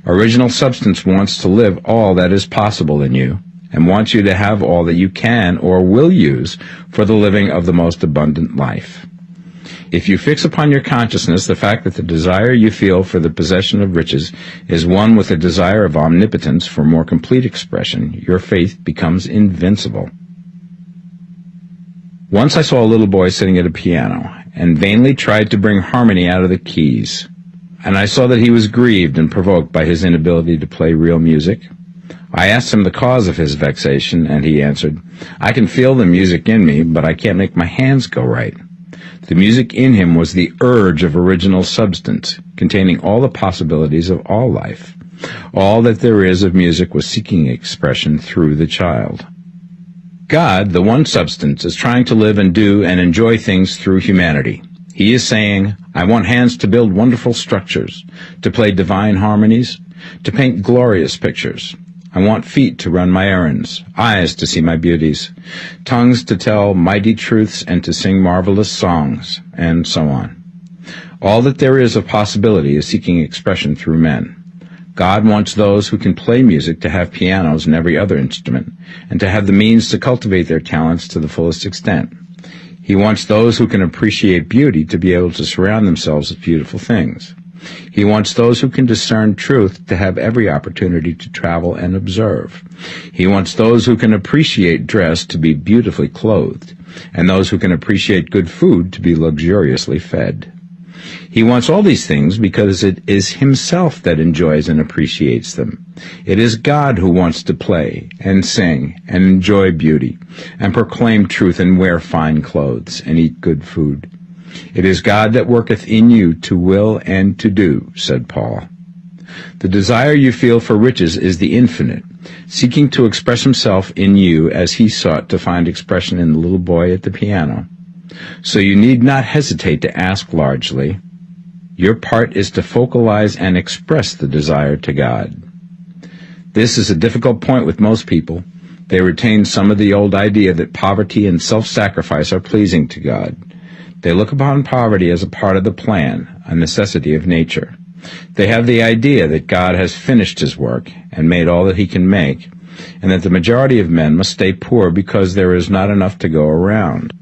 Original substance wants to live all that is possible in you, and wants you to have all that you can or will use for the living of the most abundant life. If you fix upon your consciousness the fact that the desire you feel for the possession of riches is one with a desire of omnipotence for more complete expression, your faith becomes invincible. Once I saw a little boy sitting at a piano, and vainly tried to bring harmony out of the keys, and I saw that he was grieved and provoked by his inability to play real music. I asked him the cause of his vexation, and he answered, "I can feel the music in me, but I can't make my hands go right." The music in him was the urge of original substance, containing all the possibilities of all life. All that there is of music was seeking expression through the child. God, the one substance, is trying to live and do and enjoy things through humanity. He is saying, I want hands to build wonderful structures, to play divine harmonies, to paint glorious pictures. I want feet to run my errands, eyes to see my beauties, tongues to tell mighty truths and to sing marvelous songs, and so on. All that there is of possibility is seeking expression through men. God wants those who can play music to have pianos and every other instrument, and to have the means to cultivate their talents to the fullest extent. He wants those who can appreciate beauty to be able to surround themselves with beautiful things. He wants those who can discern truth to have every opportunity to travel and observe. He wants those who can appreciate dress to be beautifully clothed, and those who can appreciate good food to be luxuriously fed. He wants all these things because it is himself that enjoys and appreciates them. It is God who wants to play and sing and enjoy beauty and proclaim truth and wear fine clothes and eat good food. It is God that worketh in you to will and to do, said Paul. The desire you feel for riches is the infinite, seeking to express himself in you as he sought to find expression in the little boy at the piano. So you need not hesitate to ask largely. Your part is to focalize and express the desire to God. This is a difficult point with most people. They retain some of the old idea that poverty and self-sacrifice are pleasing to God. They look upon poverty as a part of the plan, a necessity of nature. They have the idea that God has finished his work and made all that he can make, and that the majority of men must stay poor because there is not enough to go around.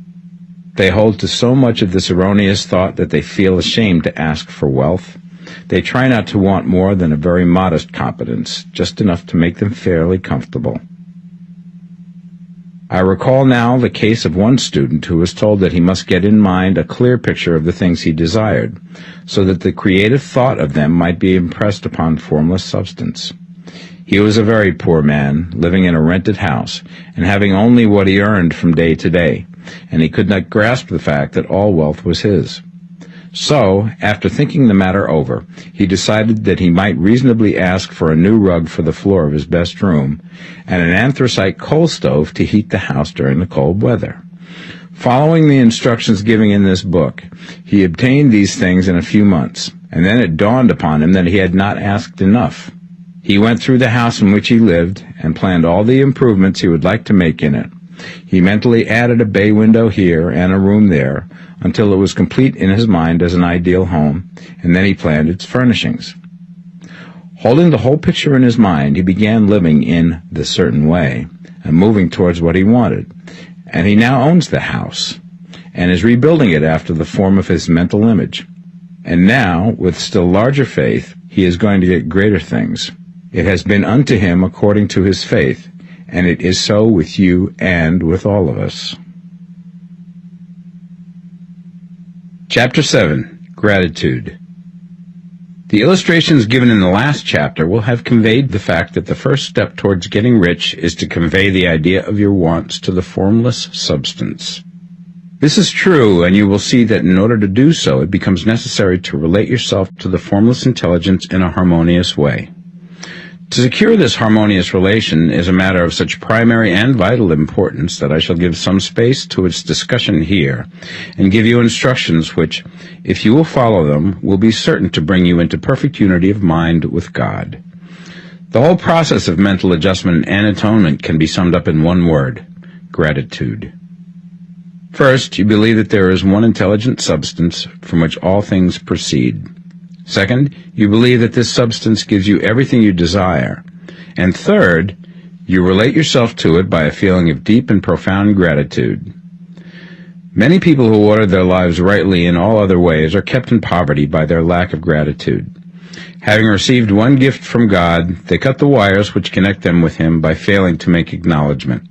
They hold to so much of this erroneous thought that they feel ashamed to ask for wealth. They try not to want more than a very modest competence, just enough to make them fairly comfortable. I recall now the case of one student who was told that he must get in mind a clear picture of the things he desired, so that the creative thought of them might be impressed upon formless substance. He was a very poor man, living in a rented house, and having only what he earned from day to day, and he could not grasp the fact that all wealth was his. So, after thinking the matter over, he decided that he might reasonably ask for a new rug for the floor of his best room, and an anthracite coal stove to heat the house during the cold weather. Following the instructions given in this book, he obtained these things in a few months, and then it dawned upon him that he had not asked enough. He went through the house in which he lived, and planned all the improvements he would like to make in it. He mentally added a bay window here and a room there, until it was complete in his mind as an ideal home, and then he planned its furnishings. Holding the whole picture in his mind, he began living in the certain way, and moving towards what he wanted. And he now owns the house, and is rebuilding it after the form of his mental image. And now, with still larger faith, he is going to get greater things. It has been unto him according to his faith, and it is so with you and with all of us. Chapter 7. Gratitude. The illustrations given in the last chapter will have conveyed the fact that the first step towards getting rich is to convey the idea of your wants to the formless substance. This is true, and you will see that in order to do so, it becomes necessary to relate yourself to the formless intelligence in a harmonious way. To secure this harmonious relation is a matter of such primary and vital importance that I shall give some space to its discussion here, and give you instructions which, if you will follow them, will be certain to bring you into perfect unity of mind with God. The whole process of mental adjustment and atonement can be summed up in one word: gratitude. First, you believe that there is one intelligent substance from which all things proceed. Second, you believe that this substance gives you everything you desire. And third, you relate yourself to it by a feeling of deep and profound gratitude. Many people who order their lives rightly in all other ways are kept in poverty by their lack of gratitude. Having received one gift from God, they cut the wires which connect them with Him by failing to make acknowledgement.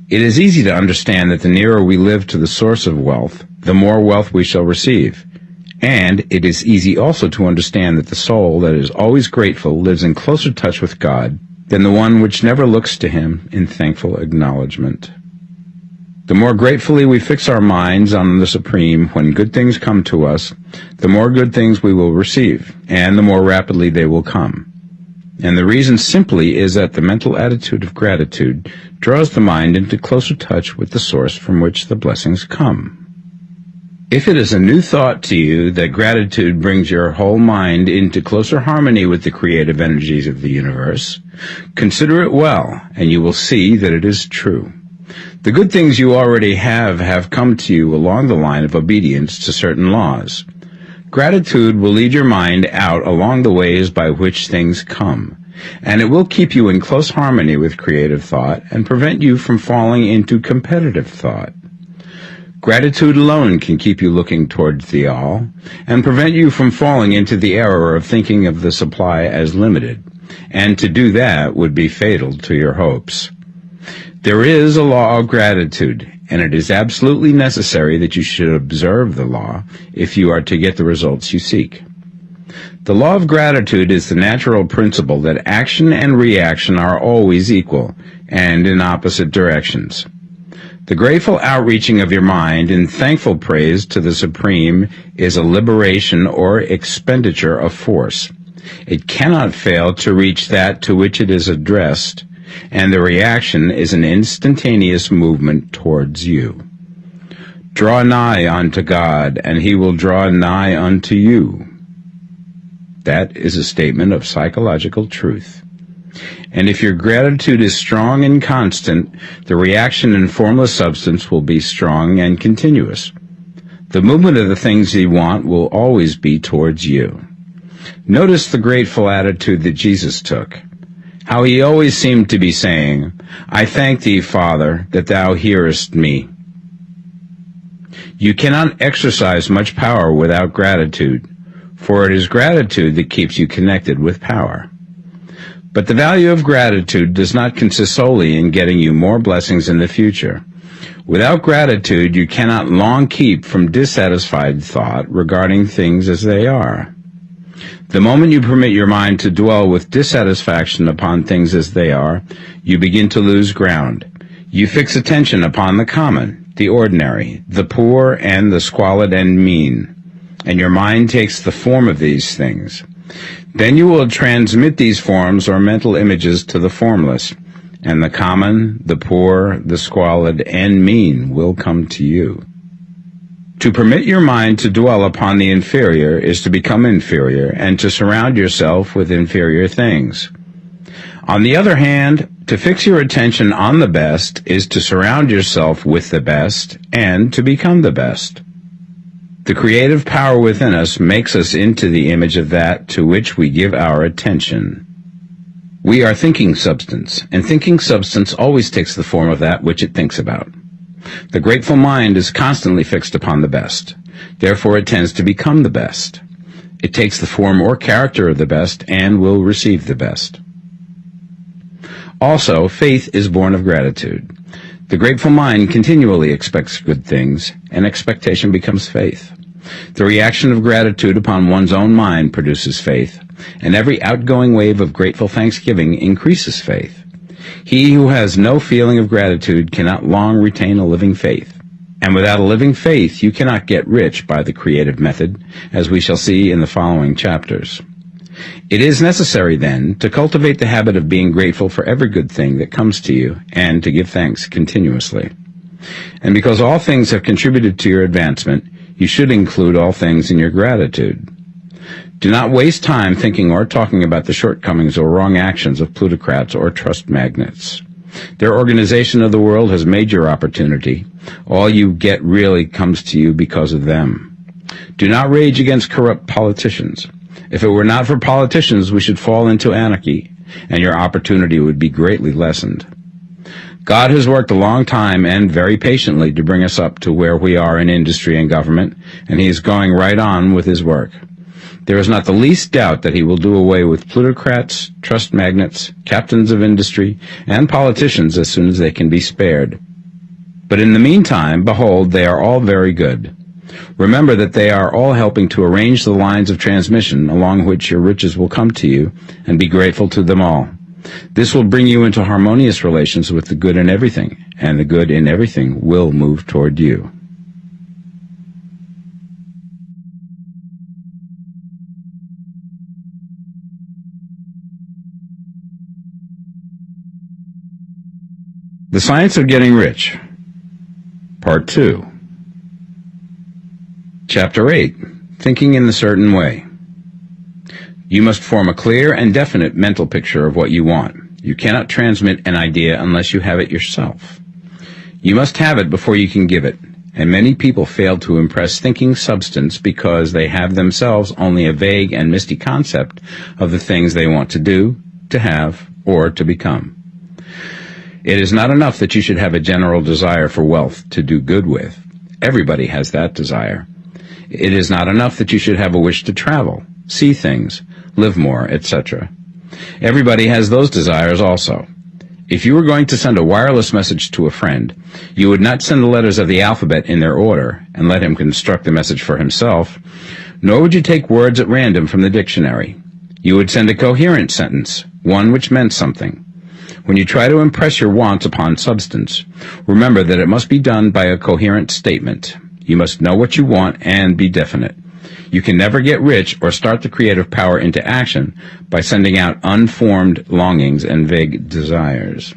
It is easy to understand that the nearer we live to the source of wealth, the more wealth we shall receive. And it is easy also to understand that the soul that is always grateful lives in closer touch with God than the one which never looks to Him in thankful acknowledgement. The more gratefully we fix our minds on the Supreme when good things come to us, the more good things we will receive, and the more rapidly they will come. And the reason simply is that the mental attitude of gratitude draws the mind into closer touch with the source from which the blessings come. If it is a new thought to you that gratitude brings your whole mind into closer harmony with the creative energies of the universe, consider it well, and you will see that it is true. The good things you already have come to you along the line of obedience to certain laws. Gratitude will lead your mind out along the ways by which things come, and it will keep you in close harmony with creative thought and prevent you from falling into competitive thought. Gratitude alone can keep you looking towards the all and prevent you from falling into the error of thinking of the supply as limited, and to do that would be fatal to your hopes. There is a law of gratitude, and it is absolutely necessary that you should observe the law if you are to get the results you seek. The law of gratitude is the natural principle that action and reaction are always equal and in opposite directions. The grateful outreaching of your mind in thankful praise to the Supreme is a liberation or expenditure of force. It cannot fail to reach that to which it is addressed, and the reaction is an instantaneous movement towards you. Draw nigh unto God, and he will draw nigh unto you. That is a statement of psychological truth. And if your gratitude is strong and constant, the reaction in formless substance will be strong and continuous. The movement of the things you want will always be towards you. Notice the grateful attitude that Jesus took. How he always seemed to be saying, I thank thee, Father, that thou hearest me. You cannot exercise much power without gratitude, for it is gratitude that keeps you connected with power. But the value of gratitude does not consist solely in getting you more blessings in the future. Without gratitude, you cannot long keep from dissatisfied thought regarding things as they are. The moment you permit your mind to dwell with dissatisfaction upon things as they are, you begin to lose ground. You fix attention upon the common, the ordinary, the poor, and the squalid and mean, and your mind takes the form of these things. Then you will transmit these forms or mental images to the formless, and the common, the poor, the squalid, and mean will come to you. To permit your mind to dwell upon the inferior is to become inferior and to surround yourself with inferior things. On the other hand, to fix your attention on the best is to surround yourself with the best and to become the best. The creative power within us makes us into the image of that to which we give our attention. We are thinking substance, and thinking substance always takes the form of that which it thinks about. The grateful mind is constantly fixed upon the best. Therefore it tends to become the best. It takes the form or character of the best and will receive the best. Also, faith is born of gratitude. The grateful mind continually expects good things, and expectation becomes faith. The reaction of gratitude upon one's own mind produces faith, and every outgoing wave of grateful thanksgiving increases faith. He who has no feeling of gratitude cannot long retain a living faith, and without a living faith you cannot get rich by the creative method, as we shall see in the following chapters. It is necessary, then, to cultivate the habit of being grateful for every good thing that comes to you, and to give thanks continuously. And because all things have contributed to your advancement, you should include all things in your gratitude. Do not waste time thinking or talking about the shortcomings or wrong actions of plutocrats or trust magnates. Their organization of the world has made your opportunity. All you get really comes to you because of them. Do not rage against corrupt politicians. If it were not for politicians, we should fall into anarchy, and your opportunity would be greatly lessened. God has worked a long time and very patiently to bring us up to where we are in industry and government, and he is going right on with his work. There is not the least doubt that he will do away with plutocrats, trust magnates, captains of industry, and politicians as soon as they can be spared. But in the meantime, behold, they are all very good. Remember that they are all helping to arrange the lines of transmission along which your riches will come to you, and be grateful to them all. This will bring you into harmonious relations with the good in everything, and the good in everything will move toward you. The Science of Getting Rich, Part 2. Chapter 8. Thinking in the Certain Way. You must form a clear and definite mental picture of what you want. You cannot transmit an idea unless you have it yourself. You must have it before you can give it, and many people fail to impress thinking substance because they have themselves only a vague and misty concept of the things they want to do, to have, or to become. It is not enough that you should have a general desire for wealth to do good with. Everybody has that desire. It is not enough that you should have a wish to travel, see things, live more, etc. Everybody has those desires also. If you were going to send a wireless message to a friend, you would not send the letters of the alphabet in their order and let him construct the message for himself, nor would you take words at random from the dictionary. You would send a coherent sentence, one which meant something. When you try to impress your wants upon substance, remember that it must be done by a coherent statement. You must know what you want and be definite. You can never get rich or start the creative power into action by sending out unformed longings and vague desires.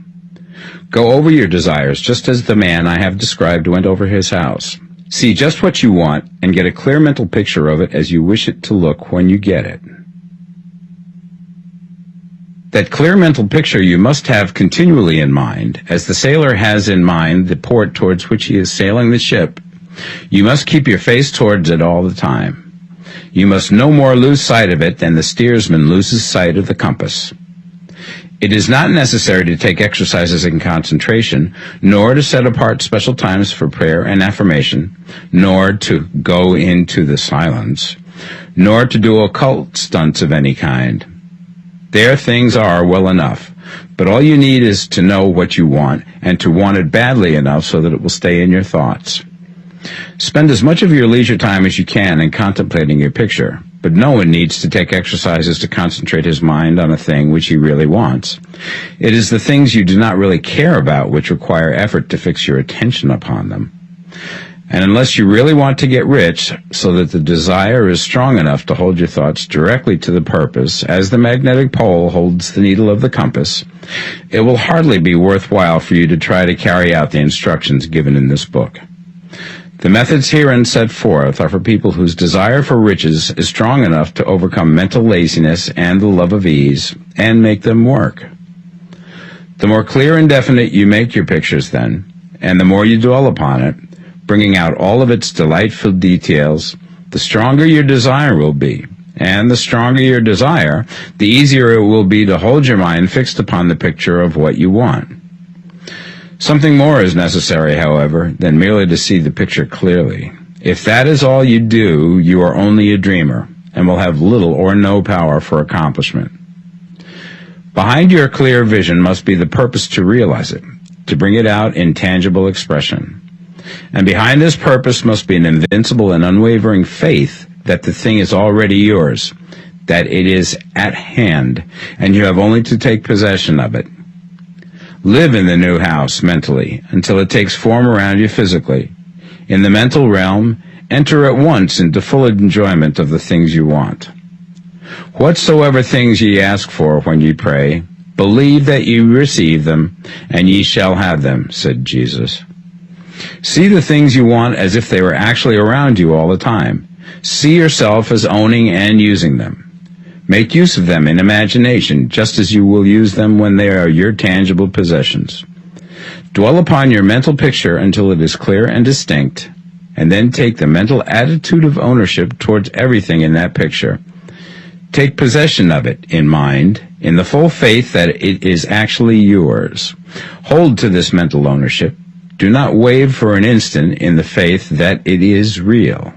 Go over your desires just as the man I have described went over his house. See just what you want and get a clear mental picture of it as you wish it to look when you get it. That clear mental picture you must have continually in mind, as the sailor has in mind the port towards which he is sailing the ship. You must keep your face towards it all the time. You must no more lose sight of it than the steersman loses sight of the compass. It is not necessary to take exercises in concentration, nor to set apart special times for prayer and affirmation, nor to go into the silence, nor to do occult stunts of any kind. There things are well enough, but all you need is to know what you want, and to want it badly enough so that it will stay in your thoughts. Spend as much of your leisure time as you can in contemplating your picture, but no one needs to take exercises to concentrate his mind on a thing which he really wants. It is the things you do not really care about which require effort to fix your attention upon them. And unless you really want to get rich, so that the desire is strong enough to hold your thoughts directly to the purpose, as the magnetic pole holds the needle of the compass, it will hardly be worthwhile for you to try to carry out the instructions given in this book. The methods herein set forth are for people whose desire for riches is strong enough to overcome mental laziness and the love of ease, and make them work. The more clear and definite you make your pictures then, and the more you dwell upon it, bringing out all of its delightful details, the stronger your desire will be. And the stronger your desire, the easier it will be to hold your mind fixed upon the picture of what you want. Something more is necessary, however, than merely to see the picture clearly. If that is all you do, you are only a dreamer, and will have little or no power for accomplishment. Behind your clear vision must be the purpose to realize it, to bring it out in tangible expression. And behind this purpose must be an invincible and unwavering faith that the thing is already yours, that it is at hand, and you have only to take possession of it. Live in the new house mentally until it takes form around you physically. In the mental realm, enter at once into full enjoyment of the things you want. Whatsoever things ye ask for when ye pray, believe that ye receive them, and ye shall have them, said Jesus. See the things you want as if they were actually around you all the time. See yourself as owning and using them. Make use of them in imagination, just as you will use them when they are your tangible possessions. Dwell upon your mental picture until it is clear and distinct, and then take the mental attitude of ownership towards everything in that picture. Take possession of it in mind, in the full faith that it is actually yours. Hold to this mental ownership. Do not waver for an instant in the faith that it is real.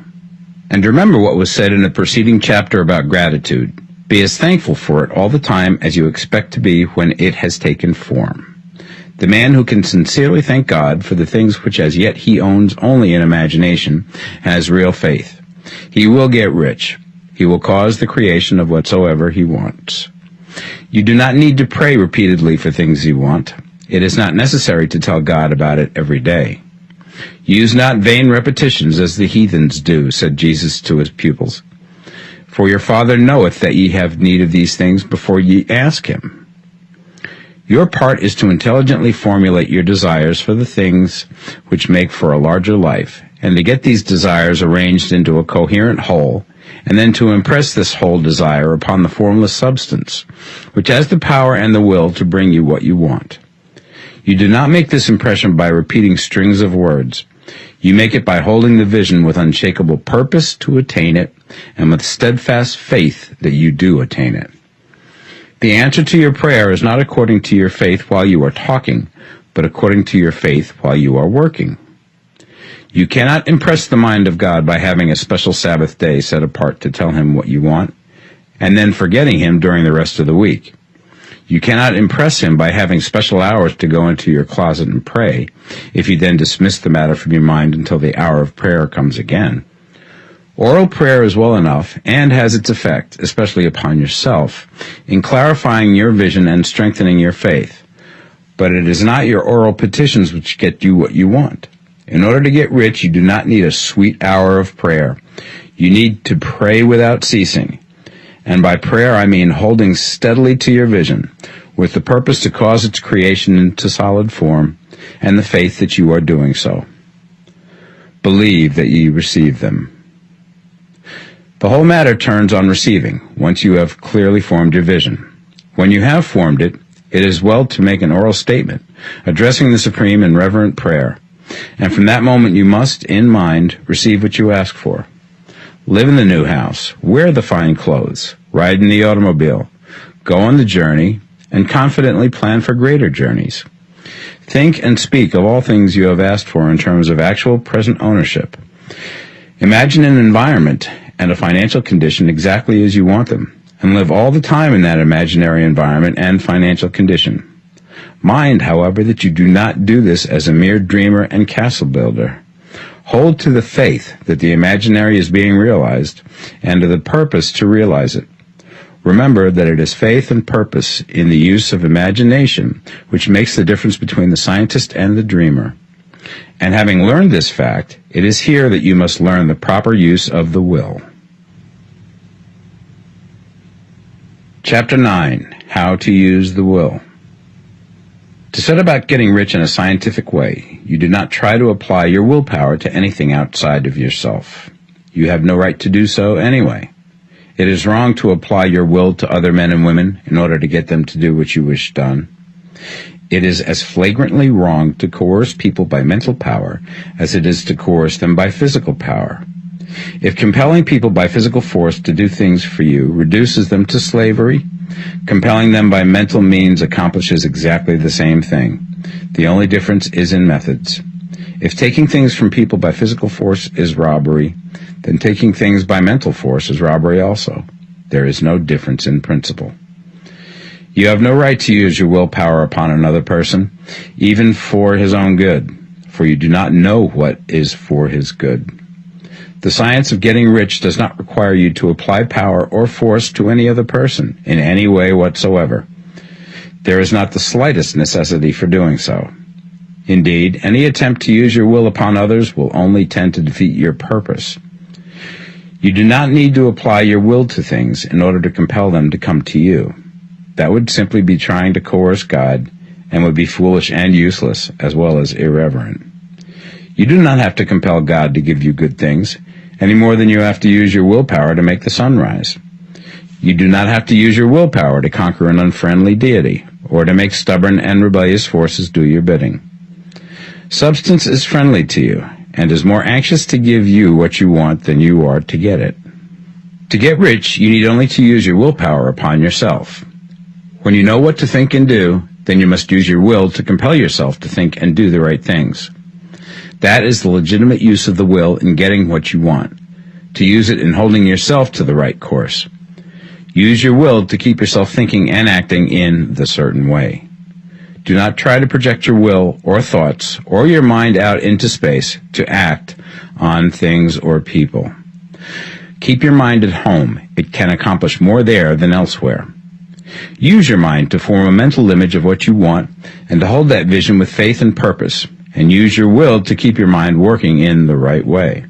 And remember what was said in the preceding chapter about gratitude. Be as thankful for it all the time as you expect to be when it has taken form. The man who can sincerely thank God for the things which as yet he owns only in imagination has real faith. He will get rich. He will cause the creation of whatsoever he wants. You do not need to pray repeatedly for things you want. It is not necessary to tell God about it every day. Use not vain repetitions as the heathens do, said Jesus to his pupils. For your Father knoweth that ye have need of these things before ye ask him. Your part is to intelligently formulate your desires for the things which make for a larger life, and to get these desires arranged into a coherent whole, and then to impress this whole desire upon the formless substance, which has the power and the will to bring you what you want. You do not make this impression by repeating strings of words. You make it by holding the vision with unshakable purpose to attain it, and with steadfast faith that you do attain it. The answer to your prayer is not according to your faith while you are talking, but according to your faith while you are working. You cannot impress the mind of God by having a special Sabbath day set apart to tell him what you want, and then forgetting him during the rest of the week. You cannot impress him by having special hours to go into your closet and pray, if you then dismiss the matter from your mind until the hour of prayer comes again. Oral prayer is well enough, and has its effect, especially upon yourself, in clarifying your vision and strengthening your faith. But it is not your oral petitions which get you what you want. In order to get rich, you do not need a sweet hour of prayer. You need to pray without ceasing. And by prayer I mean holding steadily to your vision, with the purpose to cause its creation into solid form, and the faith that you are doing so. Believe that ye receive them. The whole matter turns on receiving, once you have clearly formed your vision. When you have formed it, it is well to make an oral statement, addressing the Supreme in reverent prayer. And from that moment you must, in mind, receive what you ask for. Live in the new house, wear the fine clothes, ride in the automobile, go on the journey, and confidently plan for greater journeys. Think and speak of all things you have asked for in terms of actual present ownership. Imagine an environment and a financial condition exactly as you want them, and live all the time in that imaginary environment and financial condition. Mind, however, that you do not do this as a mere dreamer and castle builder. Hold to the faith that the imaginary is being realized, and to the purpose to realize it. Remember that it is faith and purpose in the use of imagination which makes the difference between the scientist and the dreamer. And having learned this fact, it is here that you must learn the proper use of the will. Chapter 9. How to use the will. To set about getting rich in a scientific way, you do not try to apply your willpower to anything outside of yourself. You have no right to do so anyway. It is wrong to apply your will to other men and women in order to get them to do what you wish done. It is as flagrantly wrong to coerce people by mental power as it is to coerce them by physical power. If compelling people by physical force to do things for you reduces them to slavery, compelling them by mental means accomplishes exactly the same thing. The only difference is in methods. If taking things from people by physical force is robbery, then taking things by mental force is robbery also. There is no difference in principle. You have no right to use your willpower upon another person, even for his own good, for you do not know what is for his good. The science of getting rich does not require you to apply power or force to any other person in any way whatsoever. There is not the slightest necessity for doing so. Indeed, any attempt to use your will upon others will only tend to defeat your purpose. You do not need to apply your will to things in order to compel them to come to you. That would simply be trying to coerce God, and would be foolish and useless, as well as irreverent. You do not have to compel God to give you good things, any more than you have to use your willpower to make the sun rise. You do not have to use your willpower to conquer an unfriendly deity, or to make stubborn and rebellious forces do your bidding. Substance is friendly to you, and is more anxious to give you what you want than you are to get it. To get rich, you need only to use your willpower upon yourself. When you know what to think and do, then you must use your will to compel yourself to think and do the right things. That is the legitimate use of the will in getting what you want, to use it in holding yourself to the right course. Use your will to keep yourself thinking and acting in the certain way. Do not try to project your will or thoughts or your mind out into space to act on things or people. Keep your mind at home. It can accomplish more there than elsewhere. Use your mind to form a mental image of what you want and to hold that vision with faith and purpose, and use your will to keep your mind working in the right way.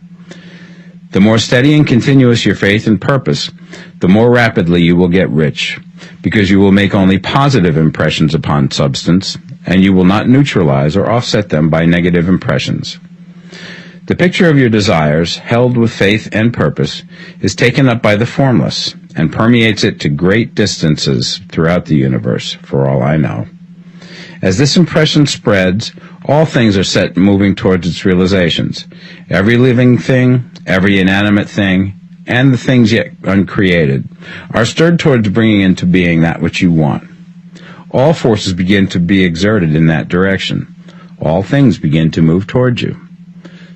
The more steady and continuous your faith and purpose, the more rapidly you will get rich, because you will make only positive impressions upon substance, and you will not neutralize or offset them by negative impressions. The picture of your desires, held with faith and purpose, is taken up by the formless and permeates it to great distances throughout the universe, for all I know. As this impression spreads, all things are set moving towards its realizations. Every living thing, every inanimate thing, and the things yet uncreated are stirred towards bringing into being that which you want. All forces begin to be exerted in that direction. All things begin to move towards you.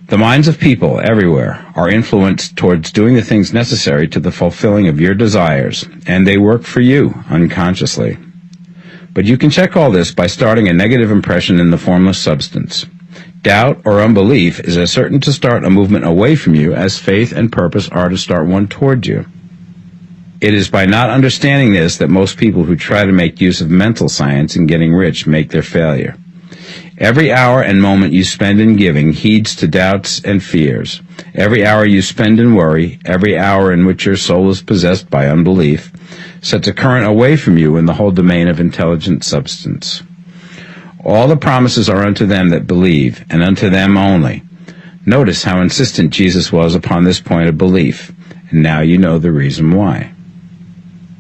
The minds of people everywhere are influenced towards doing the things necessary to the fulfilling of your desires, and they work for you unconsciously. But you can check all this by starting a negative impression in the formless substance. Doubt or unbelief is as certain to start a movement away from you as faith and purpose are to start one toward you. It is by not understanding this that most people who try to make use of mental science in getting rich make their failure. Every hour and moment you spend in giving heeds to doubts and fears. Every hour you spend in worry, every hour in which your soul is possessed by unbelief, sets a current away from you in the whole domain of intelligent substance. All the promises are unto them that believe, and unto them only. Notice how insistent Jesus was upon this point of belief, and now you know the reason why.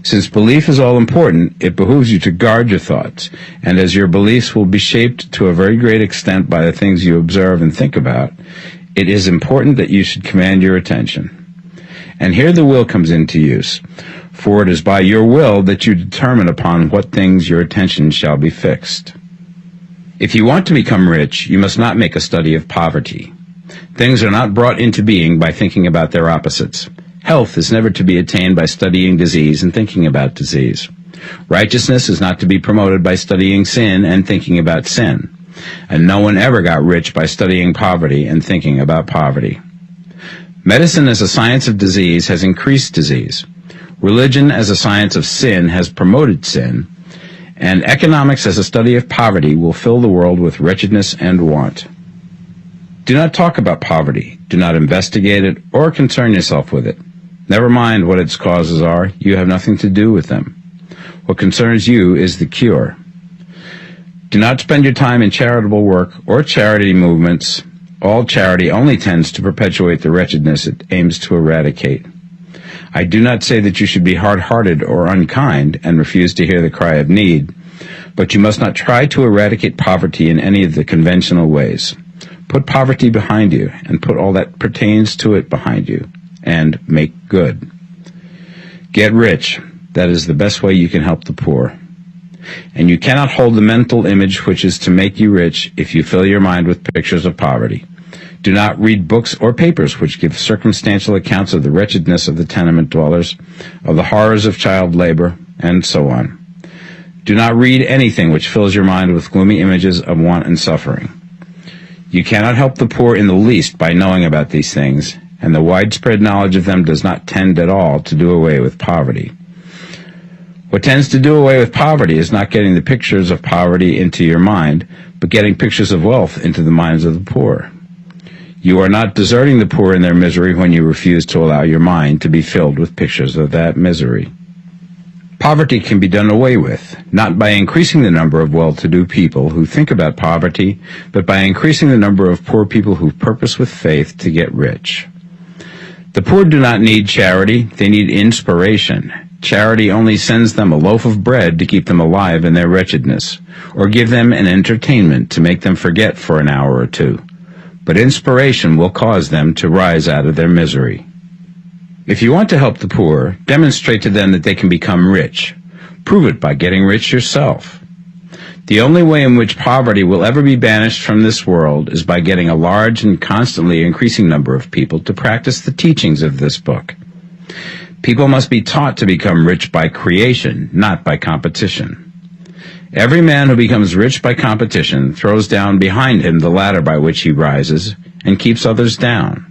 Since belief is all important, it behooves you to guard your thoughts, and as your beliefs will be shaped to a very great extent by the things you observe and think about, it is important that you should command your attention. And here the will comes into use, for it is by your will that you determine upon what things your attention shall be fixed. If you want to become rich, you must not make a study of poverty. Things are not brought into being by thinking about their opposites. Health is never to be attained by studying disease and thinking about disease. Righteousness is not to be promoted by studying sin and thinking about sin. And no one ever got rich by studying poverty and thinking about poverty. Medicine as a science of disease has increased disease. Religion as a science of sin has promoted sin. And economics as a study of poverty will fill the world with wretchedness and want. Do not talk about poverty. Do not investigate it or concern yourself with it. Never mind what its causes are. You have nothing to do with them. What concerns you is the cure. Do not spend your time in charitable work or charity movements. All charity only tends to perpetuate the wretchedness it aims to eradicate. I do not say that you should be hard-hearted or unkind and refuse to hear the cry of need, but you must not try to eradicate poverty in any of the conventional ways. Put poverty behind you and put all that pertains to it behind you, and make good. Get rich. That is the best way you can help the poor. And you cannot hold the mental image which is to make you rich if you fill your mind with pictures of poverty. Do not read books or papers which give circumstantial accounts of the wretchedness of the tenement dwellers, of the horrors of child labor, and so on. Do not read anything which fills your mind with gloomy images of want and suffering. You cannot help the poor in the least by knowing about these things, and the widespread knowledge of them does not tend at all to do away with poverty. What tends to do away with poverty is not getting the pictures of poverty into your mind, but getting pictures of wealth into the minds of the poor. You are not deserting the poor in their misery when you refuse to allow your mind to be filled with pictures of that misery. Poverty can be done away with, not by increasing the number of well-to-do people who think about poverty, but by increasing the number of poor people who purpose with faith to get rich. The poor do not need charity, they need inspiration. Charity only sends them a loaf of bread to keep them alive in their wretchedness, or give them an entertainment to make them forget for an hour or two. But inspiration will cause them to rise out of their misery. If you want to help the poor, demonstrate to them that they can become rich. Prove it by getting rich yourself. The only way in which poverty will ever be banished from this world is by getting a large and constantly increasing number of people to practice the teachings of this book. People must be taught to become rich by creation, not by competition. Every man who becomes rich by competition throws down behind him the ladder by which he rises and keeps others down.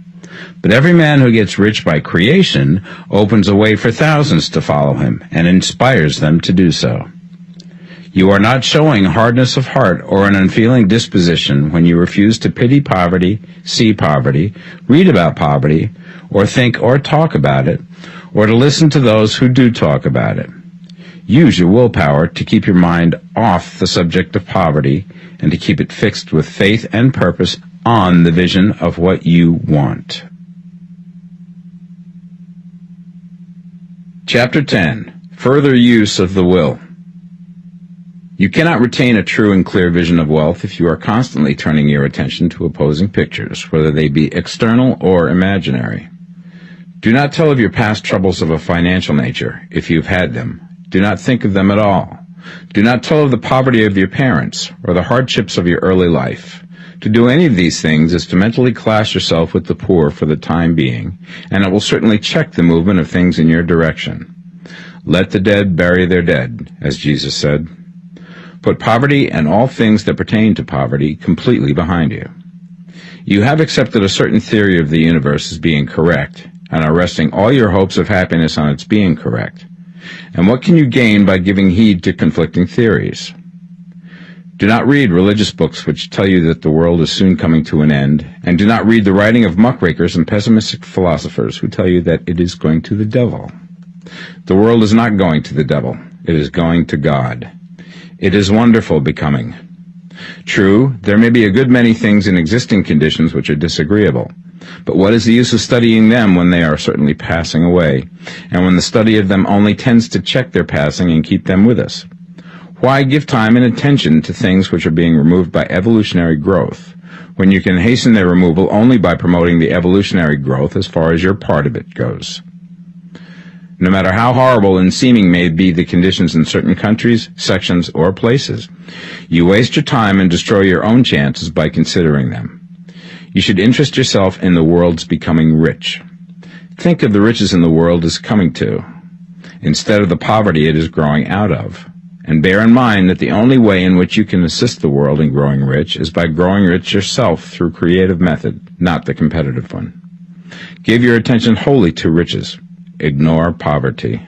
But every man who gets rich by creation opens a way for thousands to follow him and inspires them to do so. You are not showing hardness of heart or an unfeeling disposition when you refuse to pity poverty, see poverty, read about poverty, or think or talk about it, or to listen to those who do talk about it. Use your willpower to keep your mind off the subject of poverty and to keep it fixed with faith and purpose on the vision of what you want. Chapter 10. Further use of the will. You cannot retain a true and clear vision of wealth if you are constantly turning your attention to opposing pictures, whether they be external or imaginary. Do not tell of your past troubles of a financial nature, if you've had them. Do not think of them at all. Do not tell of the poverty of your parents, or the hardships of your early life. To do any of these things is to mentally class yourself with the poor for the time being, and it will certainly check the movement of things in your direction. Let the dead bury their dead, as Jesus said. Put poverty and all things that pertain to poverty completely behind you. You have accepted a certain theory of the universe as being correct, and are resting all your hopes of happiness on its being correct. And what can you gain by giving heed to conflicting theories? Do not read religious books which tell you that the world is soon coming to an end, and do not read the writing of muckrakers and pessimistic philosophers who tell you that it is going to the devil. The world is not going to the devil. It is going to God. It is wonderful becoming. True, there may be a good many things in existing conditions which are disagreeable, but what is the use of studying them when they are certainly passing away, and when the study of them only tends to check their passing and keep them with us? Why give time and attention to things which are being removed by evolutionary growth, when you can hasten their removal only by promoting the evolutionary growth as far as your part of it goes? No matter how horrible and seeming may be the conditions in certain countries, sections, or places, you waste your time and destroy your own chances by considering them. You should interest yourself in the world's becoming rich. Think of the riches in the world as coming to, instead of the poverty it is growing out of. And bear in mind that the only way in which you can assist the world in growing rich is by growing rich yourself through creative method, not the competitive one. Give your attention wholly to riches. Ignore poverty.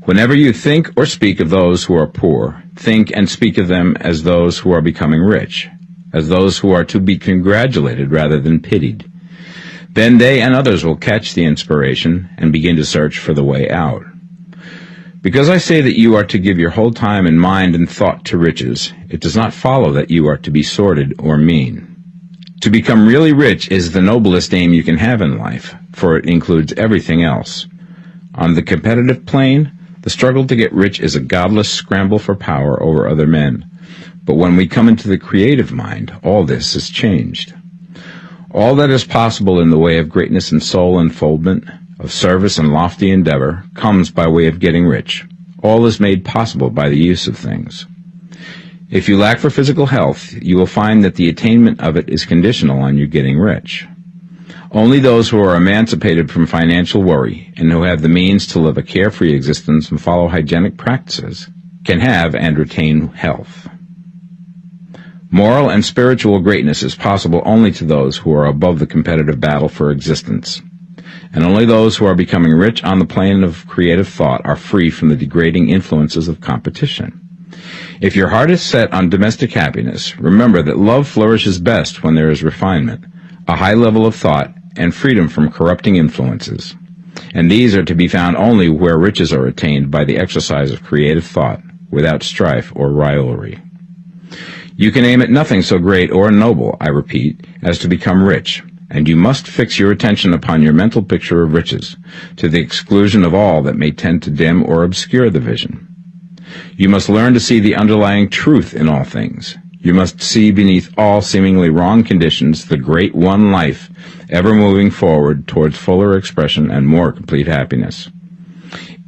Whenever you think or speak of those who are poor, think and speak of them as those who are becoming rich, as those who are to be congratulated rather than pitied. Then they and others will catch the inspiration and begin to search for the way out. Because I say that you are to give your whole time and mind and thought to riches, it does not follow that you are to be sordid or mean. To become really rich is the noblest aim you can have in life, for it includes everything else. On the competitive plane, the struggle to get rich is a godless scramble for power over other men. But when we come into the creative mind, all this is changed. All that is possible in the way of greatness and soul unfoldment, of service and lofty endeavor, comes by way of getting rich. All is made possible by the use of things. If you lack for physical health, you will find that the attainment of it is conditional on you getting rich. Only those who are emancipated from financial worry and who have the means to live a carefree existence and follow hygienic practices can have and retain health. Moral and spiritual greatness is possible only to those who are above the competitive battle for existence. And only those who are becoming rich on the plane of creative thought are free from the degrading influences of competition. If your heart is set on domestic happiness, remember that love flourishes best when there is refinement, a high level of thought, and freedom from corrupting influences. And these are to be found only where riches are attained by the exercise of creative thought, without strife or rivalry. You can aim at nothing so great or noble, I repeat, as to become rich, and you must fix your attention upon your mental picture of riches, to the exclusion of all that may tend to dim or obscure the vision. You must learn to see the underlying truth in all things. You must see beneath all seemingly wrong conditions the great one life, ever moving forward towards fuller expression and more complete happiness.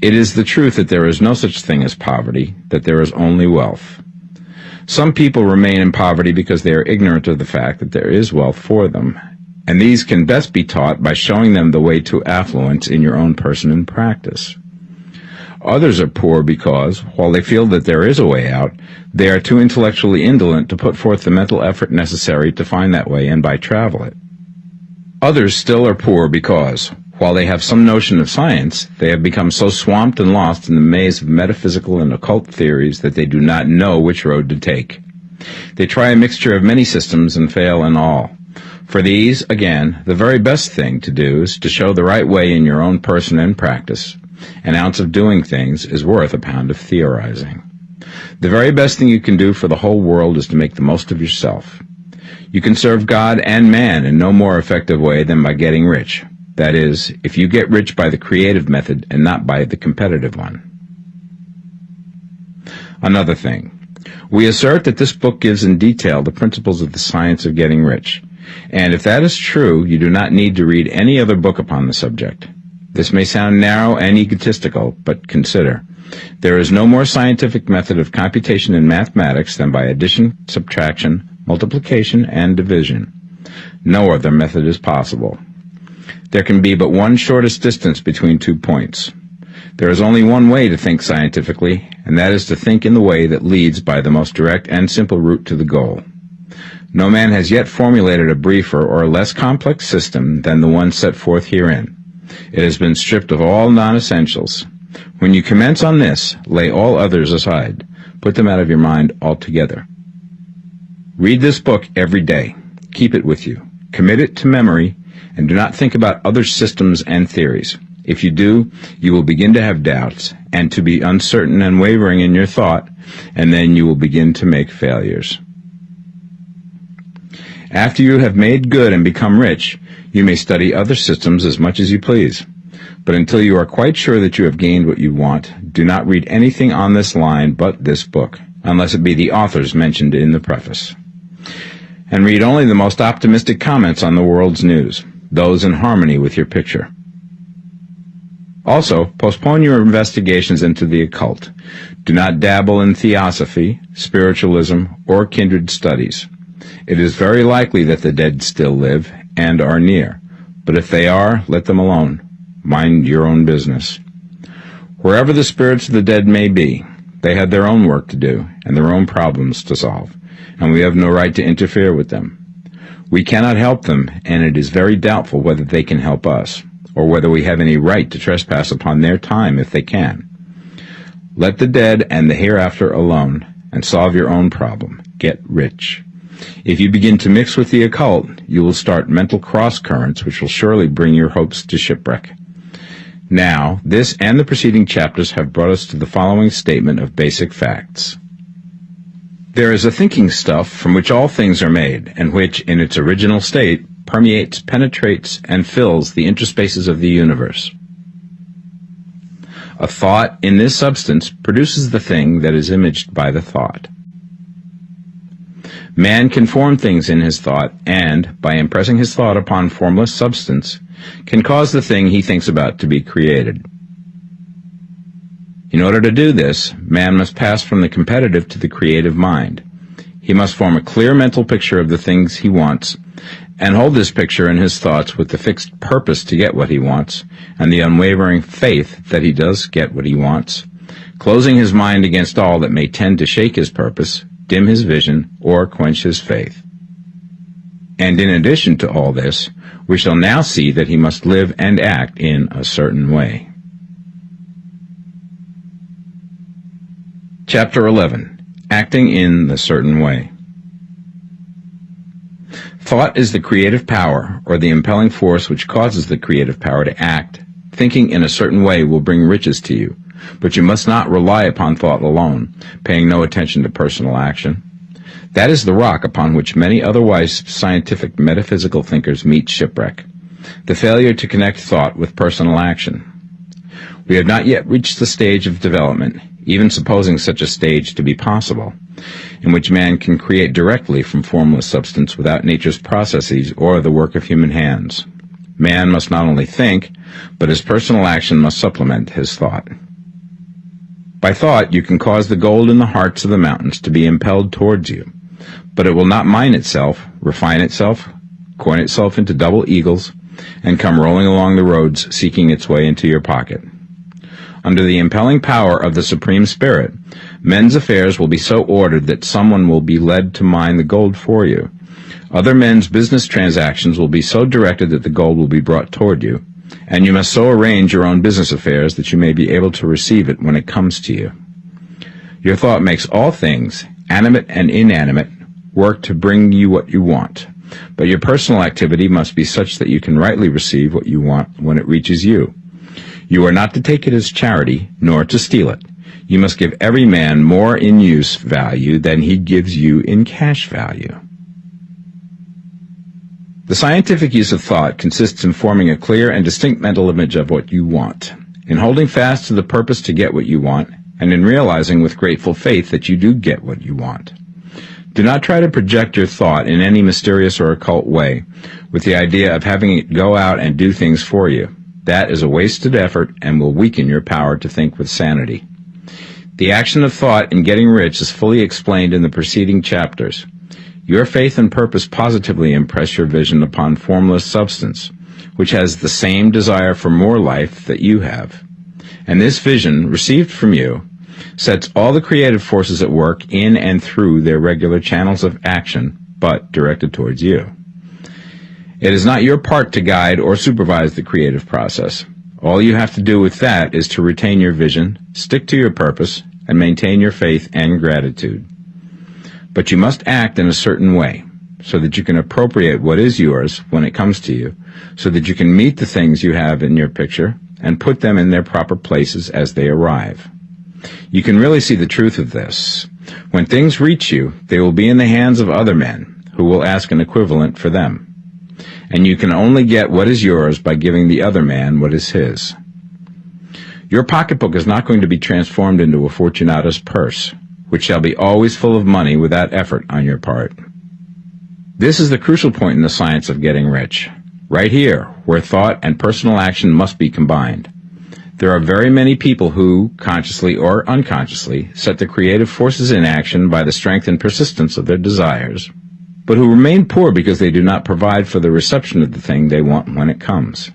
It is the truth that there is no such thing as poverty, that there is only wealth. Some people remain in poverty because they are ignorant of the fact that there is wealth for them, and these can best be taught by showing them the way to affluence in your own person and practice. Others are poor because, while they feel that there is a way out, they are too intellectually indolent to put forth the mental effort necessary to find that way and by travel it. Others still are poor because, while they have some notion of science, they have become so swamped and lost in the maze of metaphysical and occult theories that they do not know which road to take. They try a mixture of many systems and fail in all. For these, again, the very best thing to do is to show the right way in your own person and practice. An ounce of doing things is worth a pound of theorizing. The very best thing you can do for the whole world is to make the most of yourself. You can serve God and man in no more effective way than by getting rich. That is, if you get rich by the creative method and not by the competitive one. Another thing. We assert that this book gives in detail the principles of the science of getting rich. And if that is true, you do not need to read any other book upon the subject. This may sound narrow and egotistical, but consider. There is no more scientific method of computation in mathematics than by addition, subtraction, multiplication, and division. No other method is possible. There can be but one shortest distance between 2 points. There is only one way to think scientifically, and that is to think in the way that leads by the most direct and simple route to the goal. No man has yet formulated a briefer or less complex system than the one set forth herein. It has been stripped of all non-essentials. When you commence on this, lay all others aside. Put them out of your mind altogether. Read this book every day. Keep it with you. Commit it to memory, and do not think about other systems and theories. If you do, you will begin to have doubts, and to be uncertain and wavering in your thought, and then you will begin to make failures. After you have made good and become rich, you may study other systems as much as you please. But until you are quite sure that you have gained what you want, do not read anything on this line but this book, unless it be the authors mentioned in the preface. And read only the most optimistic comments on the world's news, those in harmony with your picture. Also, postpone your investigations into the occult. Do not dabble in theosophy, spiritualism, or kindred studies. It is very likely that the dead still live and are near, but if they are, let them alone. Mind your own business. Wherever the spirits of the dead may be, they have their own work to do and their own problems to solve, and we have no right to interfere with them. We cannot help them, and it is very doubtful whether they can help us, or whether we have any right to trespass upon their time if they can. Let the dead and the hereafter alone, and solve your own problem. Get rich. If you begin to mix with the occult, you will start mental cross-currents which will surely bring your hopes to shipwreck. Now, this and the preceding chapters have brought us to the following statement of basic facts. There is a thinking stuff from which all things are made, and which, in its original state, permeates, penetrates, and fills the interspaces of the universe. A thought in this substance produces the thing that is imaged by the thought. Man can form things in his thought, and, by impressing his thought upon formless substance, can cause the thing he thinks about to be created. In order to do this, man must pass from the competitive to the creative mind. He must form a clear mental picture of the things he wants, and hold this picture in his thoughts with the fixed purpose to get what he wants, and the unwavering faith that he does get what he wants, closing his mind against all that may tend to shake his purpose, dim his vision, or quench his faith. And in addition to all this, we shall now see that he must live and act in a certain way. Chapter 11. Acting in the Certain Way. Thought is the creative power, or the impelling force which causes the creative power to act. Thinking in a certain way will bring riches to you, but you must not rely upon thought alone, paying no attention to personal action. That is the rock upon which many otherwise scientific metaphysical thinkers meet shipwreck, the failure to connect thought with personal action. We have not yet reached the stage of development, even supposing such a stage to be possible, in which man can create directly from formless substance without nature's processes or the work of human hands. Man must not only think, but his personal action must supplement his thought. By thought, you can cause the gold in the hearts of the mountains to be impelled towards you, but it will not mine itself, refine itself, coin itself into double eagles, and come rolling along the roads seeking its way into your pocket. Under the impelling power of the Supreme Spirit, men's affairs will be so ordered that someone will be led to mine the gold for you. Other men's business transactions will be so directed that the gold will be brought toward you, and you must so arrange your own business affairs that you may be able to receive it when it comes to you. Your thought makes all things, animate and inanimate, work to bring you what you want, but your personal activity must be such that you can rightly receive what you want when it reaches you. You are not to take it as charity, nor to steal it. You must give every man more in use value than he gives you in cash value. The scientific use of thought consists in forming a clear and distinct mental image of what you want, in holding fast to the purpose to get what you want, and in realizing with grateful faith that you do get what you want. Do not try to project your thought in any mysterious or occult way with the idea of having it go out and do things for you. That is a wasted effort and will weaken your power to think with sanity. The action of thought in getting rich is fully explained in the preceding chapters. Your faith and purpose positively impress your vision upon formless substance, which has the same desire for more life that you have. And this vision, received from you, sets all the creative forces at work in and through their regular channels of action, but directed towards you. It is not your part to guide or supervise the creative process. All you have to do with that is to retain your vision, stick to your purpose, and maintain your faith and gratitude. But you must act in a certain way, so that you can appropriate what is yours when it comes to you, so that you can meet the things you have in your picture and put them in their proper places as they arrive. You can really see the truth of this. When things reach you, they will be in the hands of other men, who will ask an equivalent for them. And you can only get what is yours by giving the other man what is his. Your pocketbook is not going to be transformed into a Fortunata's purse, which shall be always full of money without effort on your part. This is the crucial point in the science of getting rich, right here, where thought and personal action must be combined. There are very many people who, consciously or unconsciously, set the creative forces in action by the strength and persistence of their desires, but who remain poor because they do not provide for the reception of the thing they want when it comes.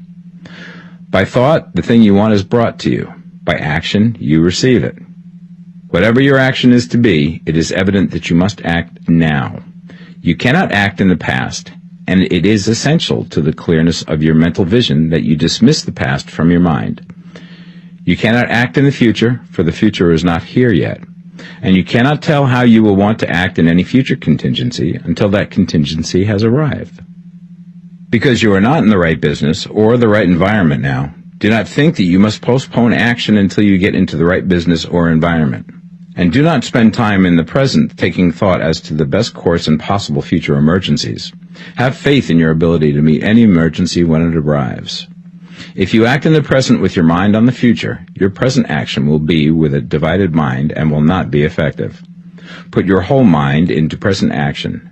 By thought, the thing you want is brought to you. By action, you receive it. Whatever your action is to be, it is evident that you must act now. You cannot act in the past, and it is essential to the clearness of your mental vision that you dismiss the past from your mind. You cannot act in the future, for the future is not here yet, and you cannot tell how you will want to act in any future contingency until that contingency has arrived. Because you are not in the right business or the right environment now, do not think that you must postpone action until you get into the right business or environment. And do not spend time in the present taking thought as to the best course in possible future emergencies. Have faith in your ability to meet any emergency when it arrives. If you act in the present with your mind on the future, your present action will be with a divided mind and will not be effective. Put your whole mind into present action.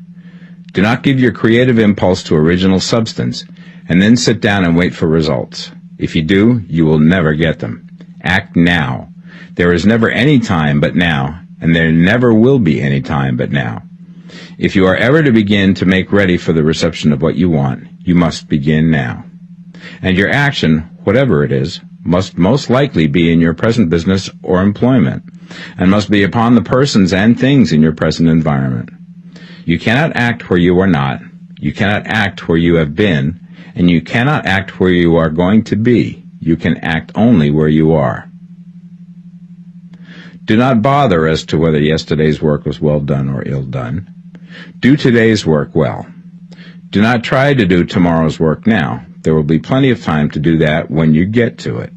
Do not give your creative impulse to original substance, and then sit down and wait for results. If you do, you will never get them. Act now. There is never any time but now, and there never will be any time but now. If you are ever to begin to make ready for the reception of what you want, you must begin now. And your action, whatever it is, must most likely be in your present business or employment, and must be upon the persons and things in your present environment. You cannot act where you are not, you cannot act where you have been, and you cannot act where you are going to be. You can act only where you are. Do not bother as to whether yesterday's work was well done or ill done. Do today's work well. Do not try to do tomorrow's work now. There will be plenty of time to do that when you get to it.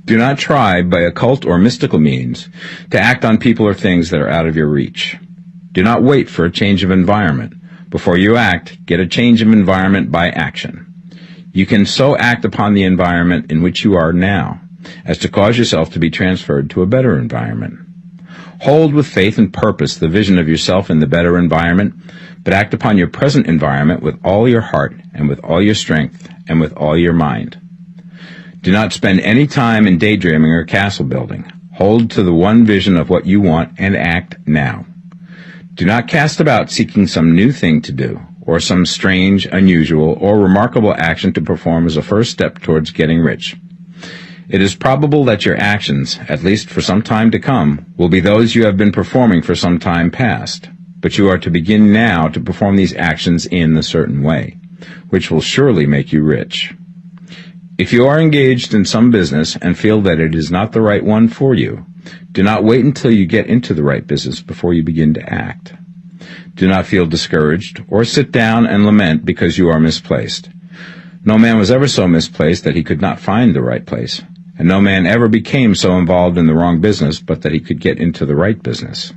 Do not try, by occult or mystical means, to act on people or things that are out of your reach. Do not wait for a change of environment. Before you act, get a change of environment by action. You can so act upon the environment in which you are now as to cause yourself to be transferred to a better environment. Hold with faith and purpose the vision of yourself in the better environment, but act upon your present environment with all your heart and with all your strength and with all your mind. Do not spend any time in daydreaming or castle building. Hold to the one vision of what you want and act now. Do not cast about seeking some new thing to do, or some strange, unusual, or remarkable action to perform as a first step towards getting rich. It is probable that your actions, at least for some time to come, will be those you have been performing for some time past, but you are to begin now to perform these actions in a certain way, which will surely make you rich. If you are engaged in some business and feel that it is not the right one for you, do not wait until you get into the right business before you begin to act. Do not feel discouraged or sit down and lament because you are misplaced. No man was ever so misplaced that he could not find the right place, and no man ever became so involved in the wrong business but that he could get into the right business.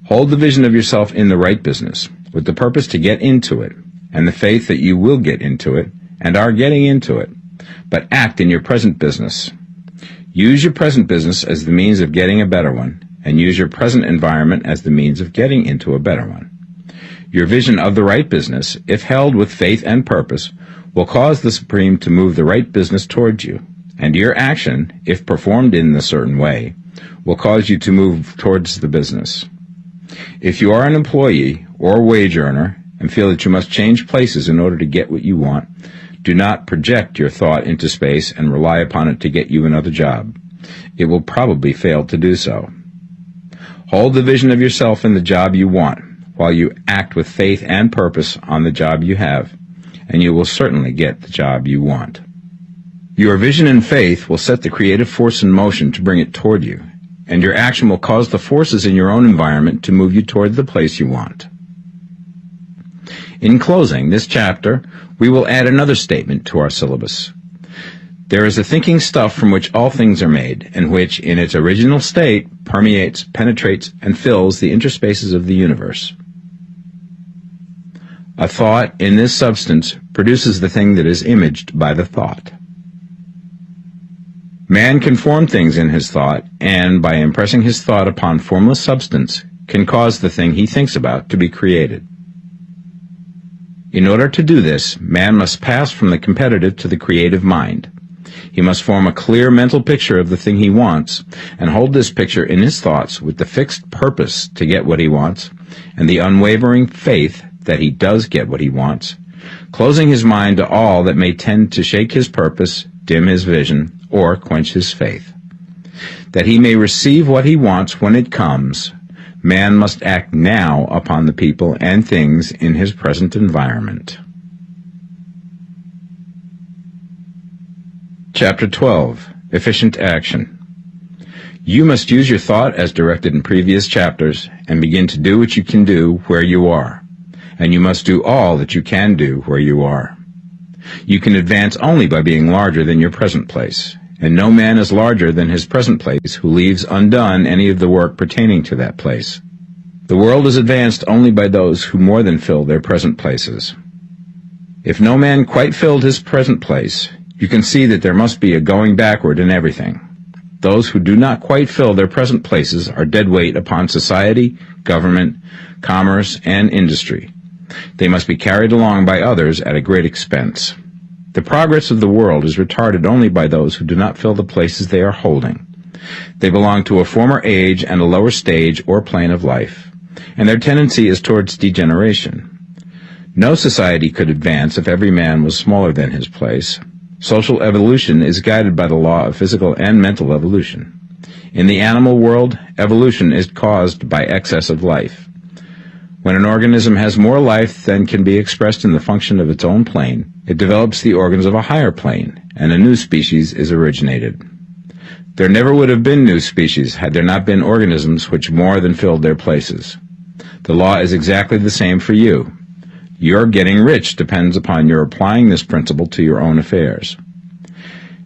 Hold the vision of yourself in the right business, with the purpose to get into it, and the faith that you will get into it and are getting into it, but act in your present business. Use your present business as the means of getting a better one, and use your present environment as the means of getting into a better one. Your vision of the right business, if held with faith and purpose, will cause the Supreme to move the right business towards you, and your action, if performed in a certain way, will cause you to move towards the business. If you are an employee or a wage earner and feel that you must change places in order to get what you want, do not project your thought into space and rely upon it to get you another job. It will probably fail to do so. Hold the vision of yourself in the job you want, while you act with faith and purpose on the job you have, and you will certainly get the job you want. Your vision and faith will set the creative force in motion to bring it toward you, and your action will cause the forces in your own environment to move you toward the place you want. In closing this chapter, we will add another statement to our syllabus. There is a thinking stuff from which all things are made, and which, in its original state, permeates, penetrates, and fills the interspaces of the universe. A thought in this substance produces the thing that is imaged by the thought. Man can form things in his thought, and by impressing his thought upon formless substance, can cause the thing he thinks about to be created. In order to do this, man must pass from the competitive to the creative mind. He must form a clear mental picture of the thing he wants, and hold this picture in his thoughts with the fixed purpose to get what he wants, and the unwavering faith that he does get what he wants, closing his mind to all that may tend to shake his purpose, dim his vision, or quench his faith. That he may receive what he wants when it comes, man must act now upon the people and things in his present environment. Chapter 12. Efficient Action. You must use your thought as directed in previous chapters and begin to do what you can do where you are. And you must do all that you can do where you are. You can advance only by being larger than your present place, and no man is larger than his present place who leaves undone any of the work pertaining to that place. The world is advanced only by those who more than fill their present places. If no man quite filled his present place, you can see that there must be a going backward in everything. Those who do not quite fill their present places are dead weight upon society, government, commerce, and industry. They must be carried along by others at a great expense. The progress of the world is retarded only by those who do not fill the places they are holding. They belong to a former age and a lower stage or plane of life, and their tendency is towards degeneration. No society could advance if every man was smaller than his place. Social evolution is guided by the law of physical and mental evolution. In the animal world, evolution is caused by excess of life. When an organism has more life than can be expressed in the function of its own plane, it develops the organs of a higher plane, and a new species is originated. There never would have been new species had there not been organisms which more than filled their places. The law is exactly the same for you. Your getting rich depends upon your applying this principle to your own affairs.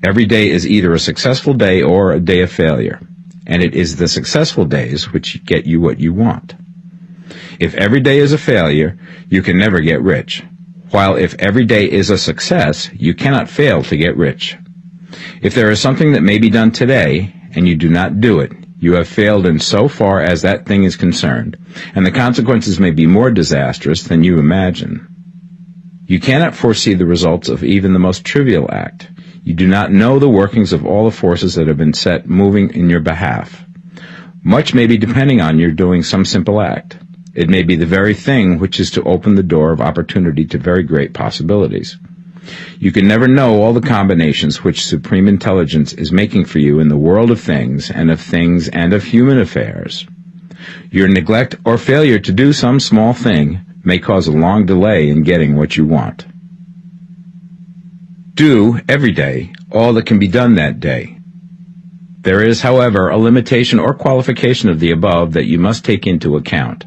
Every day is either a successful day or a day of failure, and it is the successful days which get you what you want. If every day is a failure, you can never get rich, while if every day is a success, you cannot fail to get rich. If there is something that may be done today, and you do not do it, you have failed in so far as that thing is concerned, and the consequences may be more disastrous than you imagine. You cannot foresee the results of even the most trivial act. You do not know the workings of all the forces that have been set moving in your behalf. Much may be depending on your doing some simple act. It may be the very thing which is to open the door of opportunity to very great possibilities. You can never know all the combinations which Supreme Intelligence is making for you in the world of things and of human affairs. Your neglect or failure to do some small thing may cause a long delay in getting what you want. Do, every day, all that can be done that day. There is, however, a limitation or qualification of the above that you must take into account.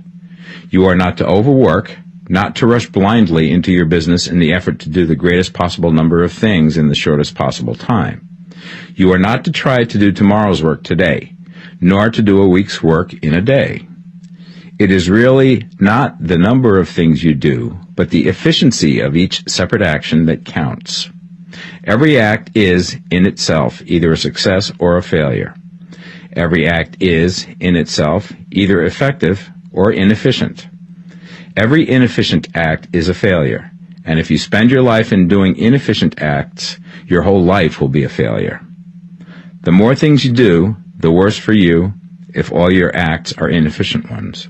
You are not to overwork, not to rush blindly into your business in the effort to do the greatest possible number of things in the shortest possible time. You are not to try to do tomorrow's work today, nor to do a week's work in a day. It is really not the number of things you do, but the efficiency of each separate action that counts. Every act is, in itself, either a success or a failure. Every act is, in itself, either effective or inefficient. Every inefficient act is a failure, and if you spend your life in doing inefficient acts, your whole life will be a failure. The more things you do, the worse for you if all your acts are inefficient ones.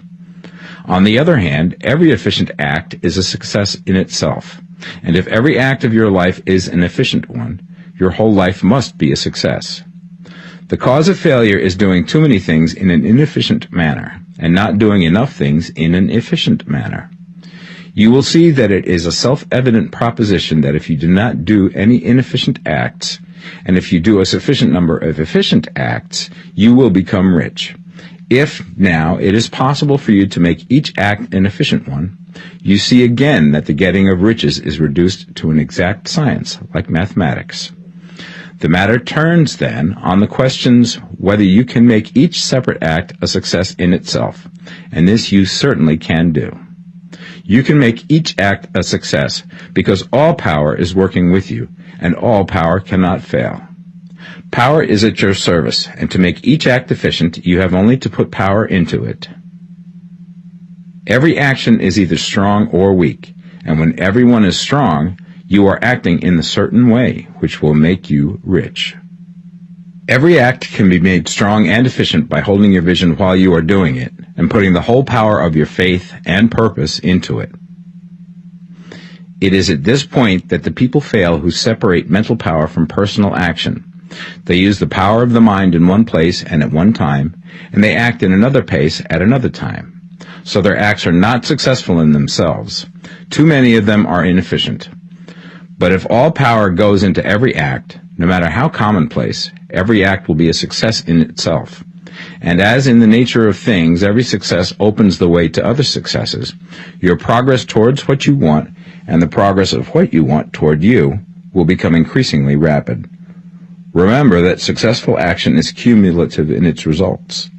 On the other hand, every efficient act is a success in itself, and if every act of your life is an efficient one, your whole life must be a success. The cause of failure is doing too many things in an inefficient manner, and not doing enough things in an efficient manner. You will see that it is a self-evident proposition that if you do not do any inefficient acts, and if you do a sufficient number of efficient acts, you will become rich. If, now, it is possible for you to make each act an efficient one, you see again that the getting of riches is reduced to an exact science, like mathematics. The matter turns, then, on the questions whether you can make each separate act a success in itself, and this you certainly can do. You can make each act a success because all power is working with you, and all power cannot fail. Power is at your service, and to make each act efficient, you have only to put power into it. Every action is either strong or weak, and when everyone is strong, you are acting in a certain way, which will make you rich. Every act can be made strong and efficient by holding your vision while you are doing it, and putting the whole power of your faith and purpose into it. It is at this point that the people fail who separate mental power from personal action. They use the power of the mind in one place and at one time, and they act in another place at another time. So their acts are not successful in themselves. Too many of them are inefficient. But if all power goes into every act, no matter how commonplace, every act will be a success in itself. And as in the nature of things, every success opens the way to other successes, your progress towards what you want and the progress of what you want toward you will become increasingly rapid. Remember that successful action is cumulative in its results.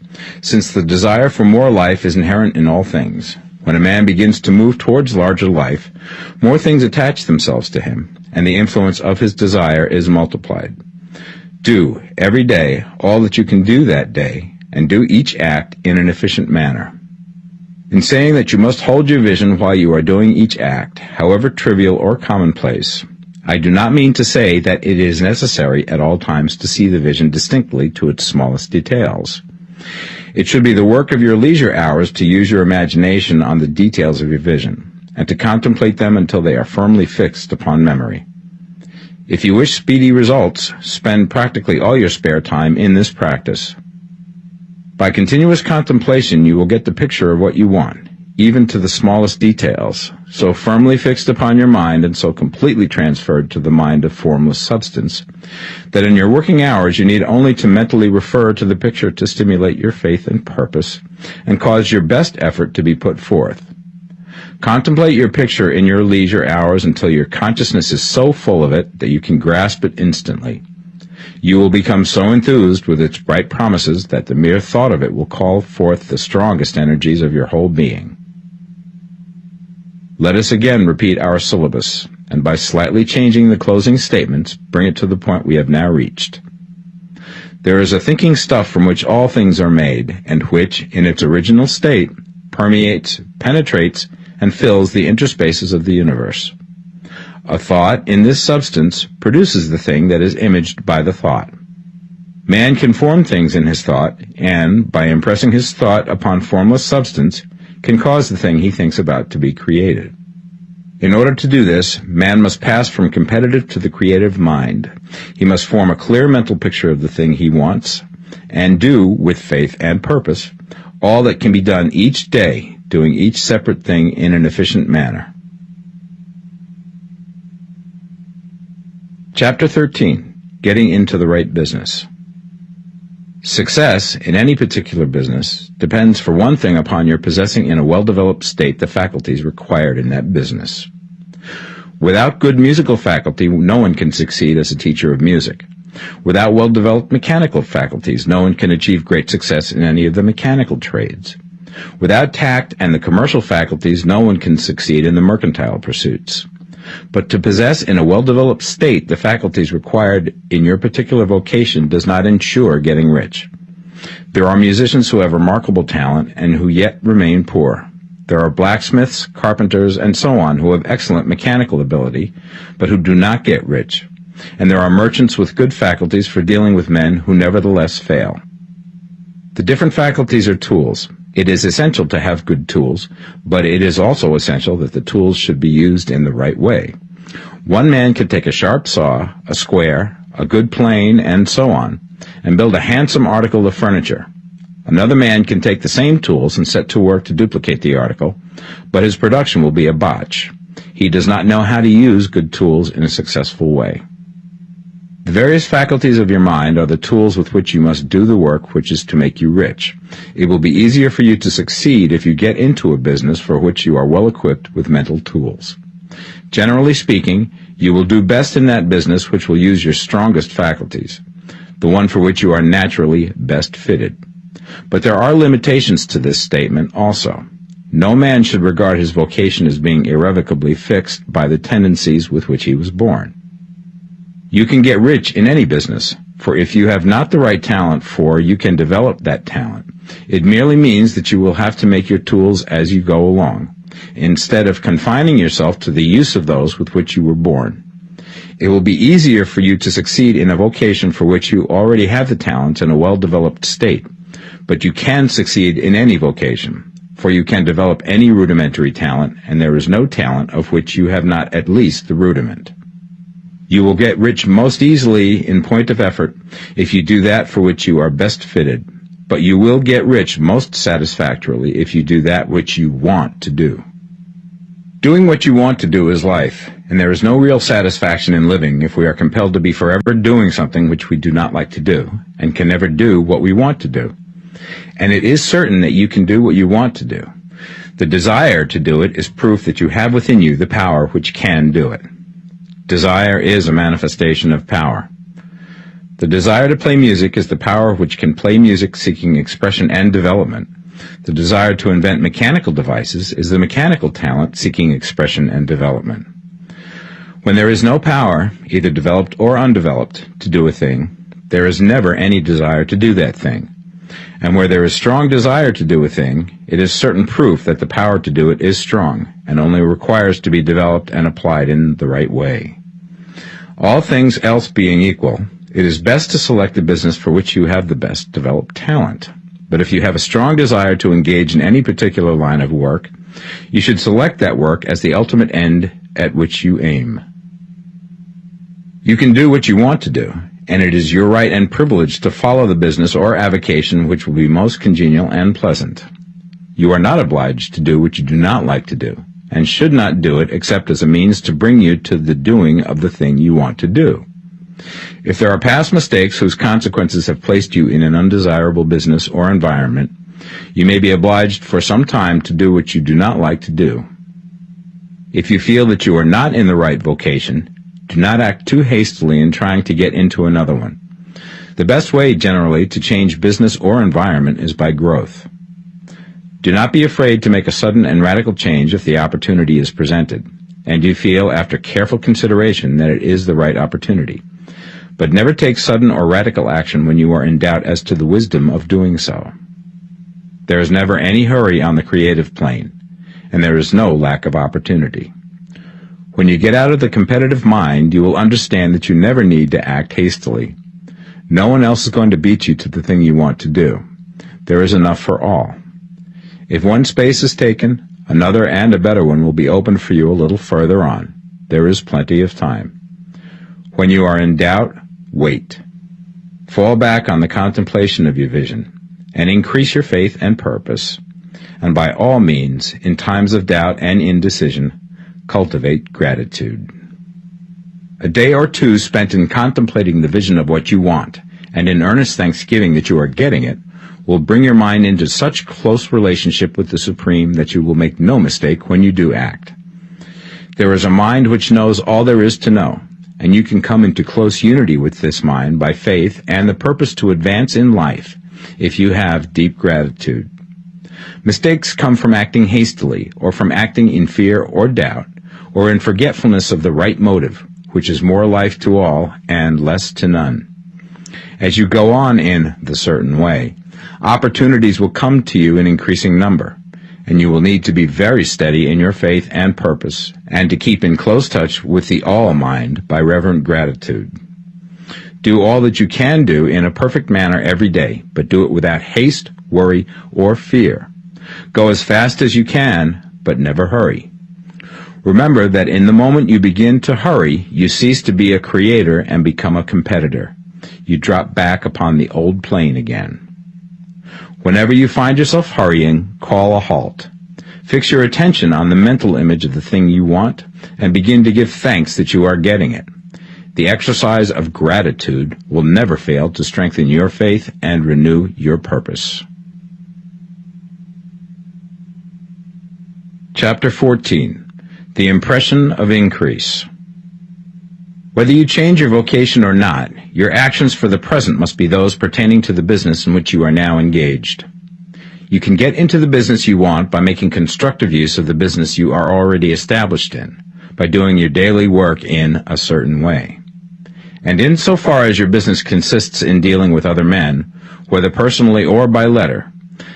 Since the desire for more life is inherent in all things, when a man begins to move towards larger life, more things attach themselves to him, and the influence of his desire is multiplied. Do, every day, all that you can do that day, and do each act in an efficient manner. In saying that you must hold your vision while you are doing each act, however trivial or commonplace, I do not mean to say that it is necessary at all times to see the vision distinctly to its smallest details. It should be the work of your leisure hours to use your imagination on the details of your vision, and to contemplate them until they are firmly fixed upon memory. If you wish speedy results, spend practically all your spare time in this practice. By continuous contemplation, you will get the picture of what you want, even to the smallest details, so firmly fixed upon your mind and so completely transferred to the mind of formless substance, that in your working hours you need only to mentally refer to the picture to stimulate your faith and purpose, and cause your best effort to be put forth. Contemplate your picture in your leisure hours until your consciousness is so full of it that you can grasp it instantly. You will become so enthused with its bright promises that the mere thought of it will call forth the strongest energies of your whole being. Let us again repeat our syllabus, and by slightly changing the closing statements, bring it to the point we have now reached. There is a thinking stuff from which all things are made, and which, in its original state, permeates, penetrates, and fills the interspaces of the universe. A thought in this substance produces the thing that is imaged by the thought. Man can form things in his thought, and, by impressing his thought upon formless substance, can cause the thing he thinks about to be created. In order to do this, man must pass from competitive to the creative mind. He must form a clear mental picture of the thing he wants, and do, with faith and purpose, all that can be done each day, doing each separate thing in an efficient manner. Chapter 13. Getting into the right business. Success in any particular business depends for one thing upon your possessing in a well-developed state the faculties required in that business. Without good musical faculty, no one can succeed as a teacher of music. Without well-developed mechanical faculties, no one can achieve great success in any of the mechanical trades. Without tact and the commercial faculties, no one can succeed in the mercantile pursuits. But to possess in a well-developed state the faculties required in your particular vocation does not ensure getting rich. There are musicians who have remarkable talent and who yet remain poor. There are blacksmiths, carpenters, and so on who have excellent mechanical ability, but who do not get rich. And there are merchants with good faculties for dealing with men who nevertheless fail. The different faculties are tools. It is essential to have good tools, but it is also essential that the tools should be used in the right way. One man can take a sharp saw, a square, a good plane, and so on, and build a handsome article of furniture. Another man can take the same tools and set to work to duplicate the article, but his production will be a botch. He does not know how to use good tools in a successful way. The various faculties of your mind are the tools with which you must do the work which is to make you rich. It will be easier for you to succeed if you get into a business for which you are well equipped with mental tools. Generally speaking, you will do best in that business which will use your strongest faculties, the one for which you are naturally best fitted. But there are limitations to this statement also. No man should regard his vocation as being irrevocably fixed by the tendencies with which he was born. You can get rich in any business, for if you have not the right talent you can develop that talent. It merely means that you will have to make your tools as you go along, instead of confining yourself to the use of those with which you were born. It will be easier for you to succeed in a vocation for which you already have the talent in a well-developed state, but you can succeed in any vocation, for you can develop any rudimentary talent, and there is no talent of which you have not at least the rudiment. You will get rich most easily in point of effort if you do that for which you are best fitted, but you will get rich most satisfactorily if you do that which you want to do. Doing what you want to do is life, and there is no real satisfaction in living if we are compelled to be forever doing something which we do not like to do, and can never do what we want to do. And it is certain that you can do what you want to do. The desire to do it is proof that you have within you the power which can do it. Desire is a manifestation of power. The desire to play music is the power which can play music seeking expression and development. The desire to invent mechanical devices is the mechanical talent seeking expression and development. When there is no power, either developed or undeveloped, to do a thing, there is never any desire to do that thing. And where there is strong desire to do a thing, it is certain proof that the power to do it is strong, and only requires to be developed and applied in the right way. All things else being equal, it is best to select the business for which you have the best developed talent. But if you have a strong desire to engage in any particular line of work, you should select that work as the ultimate end at which you aim. You can do what you want to do, and it is your right and privilege to follow the business or avocation which will be most congenial and pleasant. You are not obliged to do what you do not like to do, and should not do it except as a means to bring you to the doing of the thing you want to do. If there are past mistakes whose consequences have placed you in an undesirable business or environment, you may be obliged for some time to do what you do not like to do. If you feel that you are not in the right vocation, do not act too hastily in trying to get into another one. The best way, generally, to change business or environment is by growth. Do not be afraid to make a sudden and radical change if the opportunity is presented, and you feel after careful consideration that it is the right opportunity. But never take sudden or radical action when you are in doubt as to the wisdom of doing so. There is never any hurry on the creative plane, and there is no lack of opportunity. When you get out of the competitive mind, you will understand that you never need to act hastily. No one else is going to beat you to the thing you want to do. There is enough for all. If one space is taken, another and a better one will be opened for you a little further on. There is plenty of time. When you are in doubt, wait. Fall back on the contemplation of your vision, and increase your faith and purpose. And by all means, in times of doubt and indecision, cultivate gratitude. A day or two spent in contemplating the vision of what you want, and in earnest thanksgiving that you are getting it, will bring your mind into such close relationship with the Supreme that you will make no mistake when you do act. There is a mind which knows all there is to know, and you can come into close unity with this mind by faith and the purpose to advance in life if you have deep gratitude. Mistakes come from acting hastily, or from acting in fear or doubt, or in forgetfulness of the right motive, which is more life to all and less to none. As you go on in the certain way, opportunities will come to you in increasing number, and you will need to be very steady in your faith and purpose, and to keep in close touch with the all-mind by reverent gratitude. Do all that you can do in a perfect manner every day, but do it without haste, worry, or fear. Go as fast as you can, but never hurry. Remember that in the moment you begin to hurry, you cease to be a creator and become a competitor. You drop back upon the old plane again. Whenever you find yourself hurrying, call a halt. Fix your attention on the mental image of the thing you want, and begin to give thanks that you are getting it. The exercise of gratitude will never fail to strengthen your faith and renew your purpose. Chapter 14. The Impression of Increase. Whether you change your vocation or not, your actions for the present must be those pertaining to the business in which you are now engaged. You can get into the business you want by making constructive use of the business you are already established in, by doing your daily work in a certain way. And insofar as your business consists in dealing with other men, whether personally or by letter,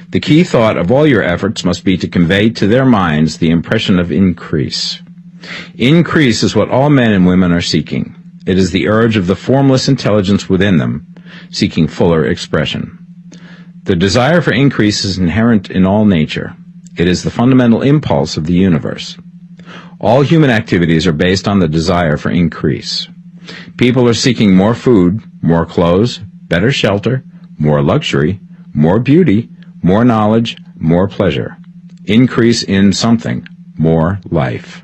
the key thought of all your efforts must be to convey to their minds the impression of increase. Increase is what all men and women are seeking. It is the urge of the formless intelligence within them, seeking fuller expression. The desire for increase is inherent in all nature. It is the fundamental impulse of the universe. All human activities are based on the desire for increase. People are seeking more food, more clothes, better shelter, more luxury, more beauty, more knowledge, more pleasure. Increase in something, more life.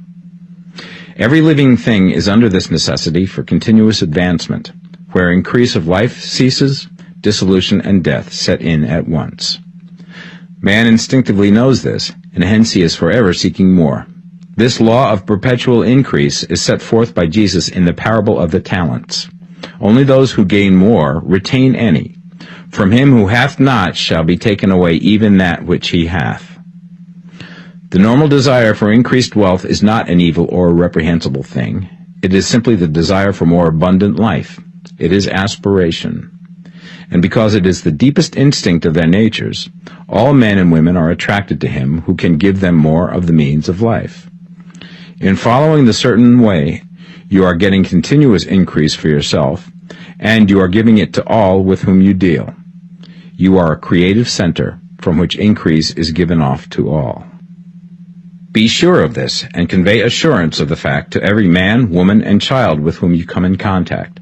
Every living thing is under this necessity for continuous advancement. Where increase of life ceases, dissolution and death set in at once. Man instinctively knows this, and hence he is forever seeking more. This law of perpetual increase is set forth by Jesus in the parable of the talents. Only those who gain more retain any. From him who hath not shall be taken away even that which he hath. The normal desire for increased wealth is not an evil or a reprehensible thing. It is simply the desire for more abundant life. It is aspiration. And because it is the deepest instinct of their natures, all men and women are attracted to him who can give them more of the means of life. In following the certain way, you are getting continuous increase for yourself, and you are giving it to all with whom you deal. You are a creative center from which increase is given off to all. Be sure of this, and convey assurance of the fact to every man, woman, and child with whom you come in contact.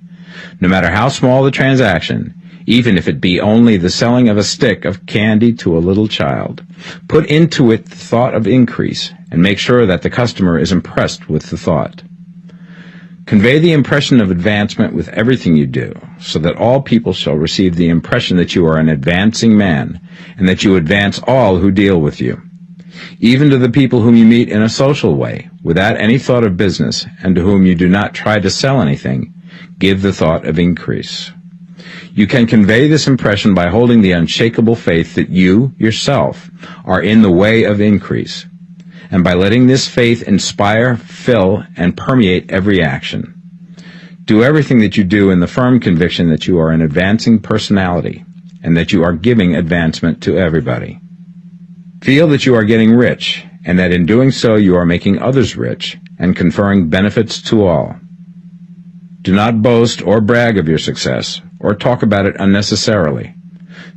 No matter how small the transaction, even if it be only the selling of a stick of candy to a little child, put into it the thought of increase, and make sure that the customer is impressed with the thought. Convey the impression of advancement with everything you do, so that all people shall receive the impression that you are an advancing man, and that you advance all who deal with you. Even to the people whom you meet in a social way, without any thought of business, and to whom you do not try to sell anything, give the thought of increase. You can convey this impression by holding the unshakable faith that you, yourself, are in the way of increase, and by letting this faith inspire, fill, and permeate every action. Do everything that you do in the firm conviction that you are an advancing personality, and that you are giving advancement to everybody. Feel that you are getting rich, and that in doing so you are making others rich, and conferring benefits to all. Do not boast or brag of your success, or talk about it unnecessarily.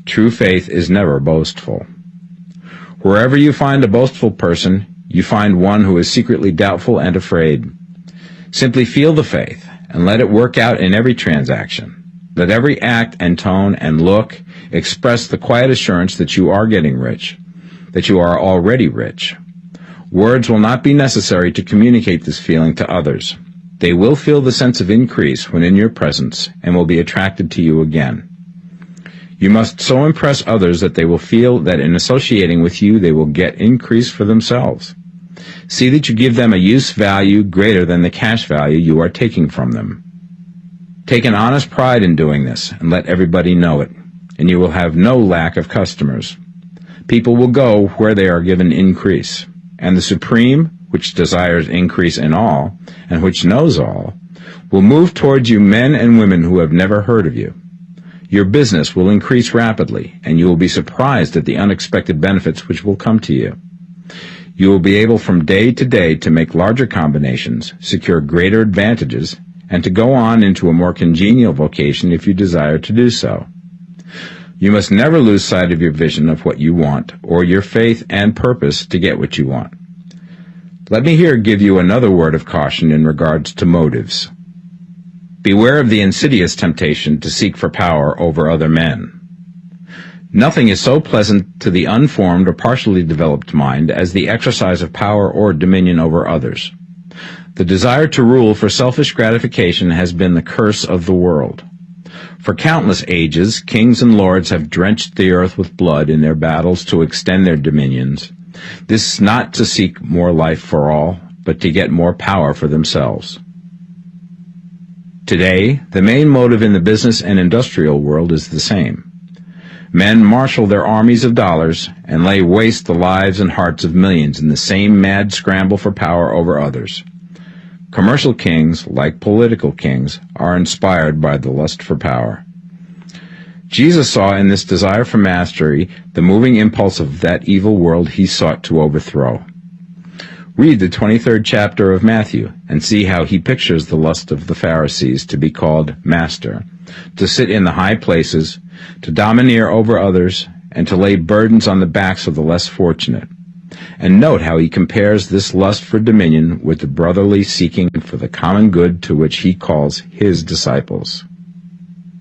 True faith is never boastful. Wherever you find a boastful person, you find one who is secretly doubtful and afraid. Simply feel the faith, and let it work out in every transaction. Let every act and tone and look express the quiet assurance that you are getting rich, that you are already rich. Words will not be necessary to communicate this feeling to others. They will feel the sense of increase when in your presence, and will be attracted to you again. You must so impress others that they will feel that in associating with you they will get increase for themselves. See that you give them a use value greater than the cash value you are taking from them. Take an honest pride in doing this, and let everybody know it, and you will have no lack of customers. People will go where they are given increase, and the Supreme, which desires increase in all, and which knows all, will move towards you men and women who have never heard of you. Your business will increase rapidly, and you will be surprised at the unexpected benefits which will come to you. You will be able from day to day to make larger combinations, secure greater advantages, and to go on into a more congenial vocation if you desire to do so. You must never lose sight of your vision of what you want, or your faith and purpose to get what you want. Let me here give you another word of caution in regards to motives. Beware of the insidious temptation to seek for power over other men. Nothing is so pleasant to the unformed or partially developed mind as the exercise of power or dominion over others. The desire to rule for selfish gratification has been the curse of the world. For countless ages, kings and lords have drenched the earth with blood in their battles to extend their dominions. This not to seek more life for all, but to get more power for themselves. Today, the main motive in the business and industrial world is the same. Men marshal their armies of dollars and lay waste the lives and hearts of millions in the same mad scramble for power over others. Commercial kings, like political kings, are inspired by the lust for power. Jesus saw in this desire for mastery the moving impulse of that evil world he sought to overthrow. Read the 23rd chapter of Matthew and see how he pictures the lust of the Pharisees to be called master, to sit in the high places, to domineer over others, and to lay burdens on the backs of the less fortunate. And note how he compares this lust for dominion with the brotherly seeking for the common good to which he calls his disciples.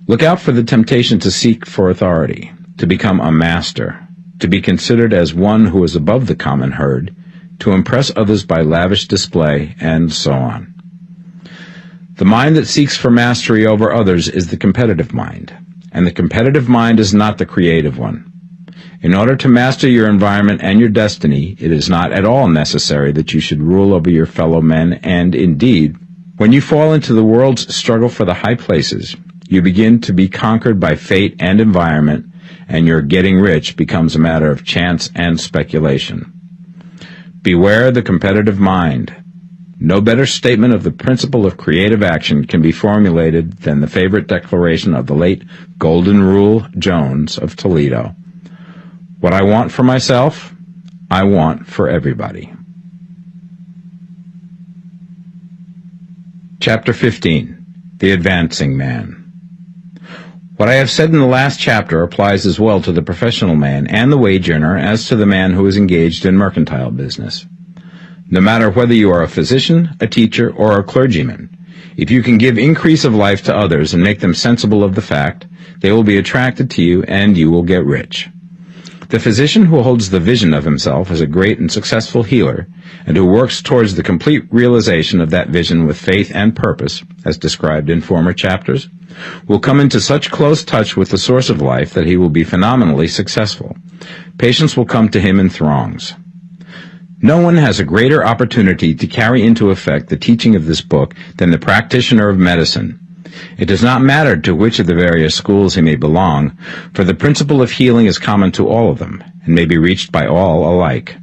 Look out for the temptation to seek for authority, to become a master, to be considered as one who is above the common herd, to impress others by lavish display, and so on. The mind that seeks for mastery over others is the competitive mind, and the competitive mind is not the creative one. In order to master your environment and your destiny, it is not at all necessary that you should rule over your fellow men, and indeed, when you fall into the world's struggle for the high places, you begin to be conquered by fate and environment, and your getting rich becomes a matter of chance and speculation. Beware the competitive mind. No better statement of the principle of creative action can be formulated than the favorite declaration of the late Golden Rule Jones of Toledo. What I want for myself, I want for everybody. Chapter 15. The Advancing Man. What I have said in the last chapter applies as well to the professional man and the wage earner as to the man who is engaged in mercantile business. No matter whether you are a physician, a teacher, or a clergyman, if you can give increase of life to others and make them sensible of the fact, they will be attracted to you and you will get rich. The physician who holds the vision of himself as a great and successful healer, and who works towards the complete realization of that vision with faith and purpose, as described in former chapters, will come into such close touch with the source of life that he will be phenomenally successful. Patients will come to him in throngs. No one has a greater opportunity to carry into effect the teaching of this book than the practitioner of medicine. It does not matter to which of the various schools he may belong, for the principle of healing is common to all of them, and may be reached by all alike.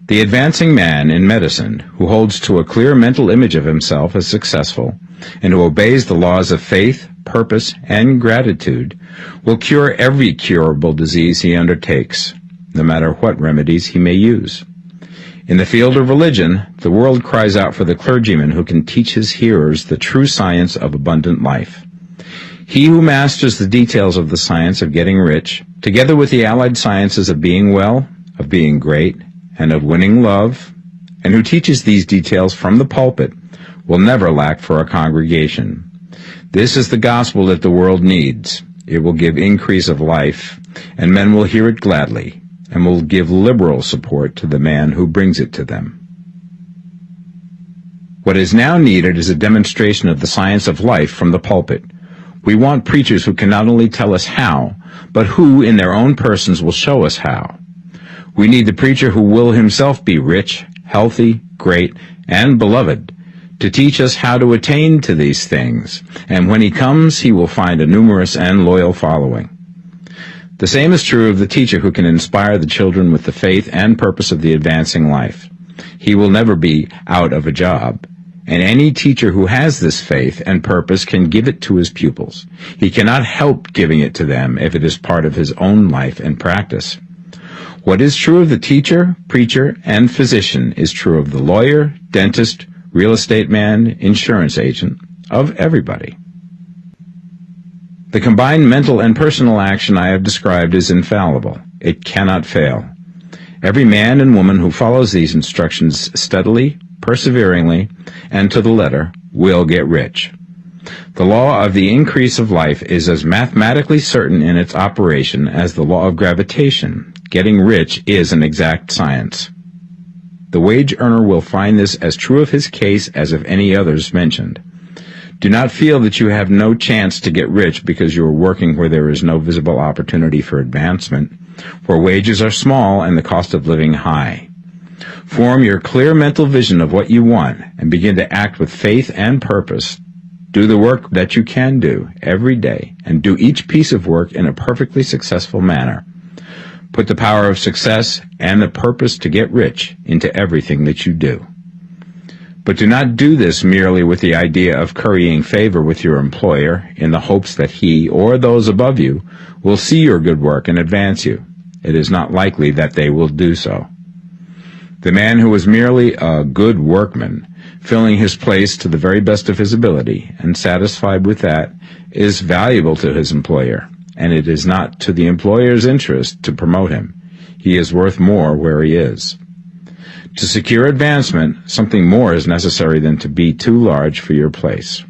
The advancing man in medicine, who holds to a clear mental image of himself as successful, and who obeys the laws of faith, purpose, and gratitude, will cure every curable disease he undertakes, no matter what remedies he may use. In the field of religion, the world cries out for the clergyman who can teach his hearers the true science of abundant life. He who masters the details of the science of getting rich, together with the allied sciences of being well, of being great, and of winning love, and who teaches these details from the pulpit, will never lack for a congregation. This is the gospel that the world needs. It will give increase of life, and men will hear it gladly, and will give liberal support to the man who brings it to them. What is now needed is a demonstration of the science of life from the pulpit. We want preachers who can not only tell us how, but who in their own persons will show us how. We need the preacher who will himself be rich, healthy, great, and beloved, to teach us how to attain to these things, and when he comes he will find a numerous and loyal following. The same is true of the teacher who can inspire the children with the faith and purpose of the advancing life. He will never be out of a job. And any teacher who has this faith and purpose can give it to his pupils. He cannot help giving it to them if it is part of his own life and practice. What is true of the teacher, preacher, and physician is true of the lawyer, dentist, real estate man, insurance agent, of everybody. The combined mental and personal action I have described is infallible. It cannot fail. Every man and woman who follows these instructions steadily, perseveringly, and to the letter will get rich. The law of the increase of life is as mathematically certain in its operation as the law of gravitation. Getting rich is an exact science. The wage earner will find this as true of his case as of any others mentioned. Do not feel that you have no chance to get rich because you are working where there is no visible opportunity for advancement, where wages are small and the cost of living high. Form your clear mental vision of what you want and begin to act with faith and purpose. Do the work that you can do every day and do each piece of work in a perfectly successful manner. Put the power of success and the purpose to get rich into everything that you do. But do not do this merely with the idea of currying favor with your employer in the hopes that he or those above you will see your good work and advance you. It is not likely that they will do so. The man who is merely a good workman, filling his place to the very best of his ability and satisfied with that, is valuable to his employer, and it is not to the employer's interest to promote him. He is worth more where he is. To secure advancement, something more is necessary than to be too large for your place.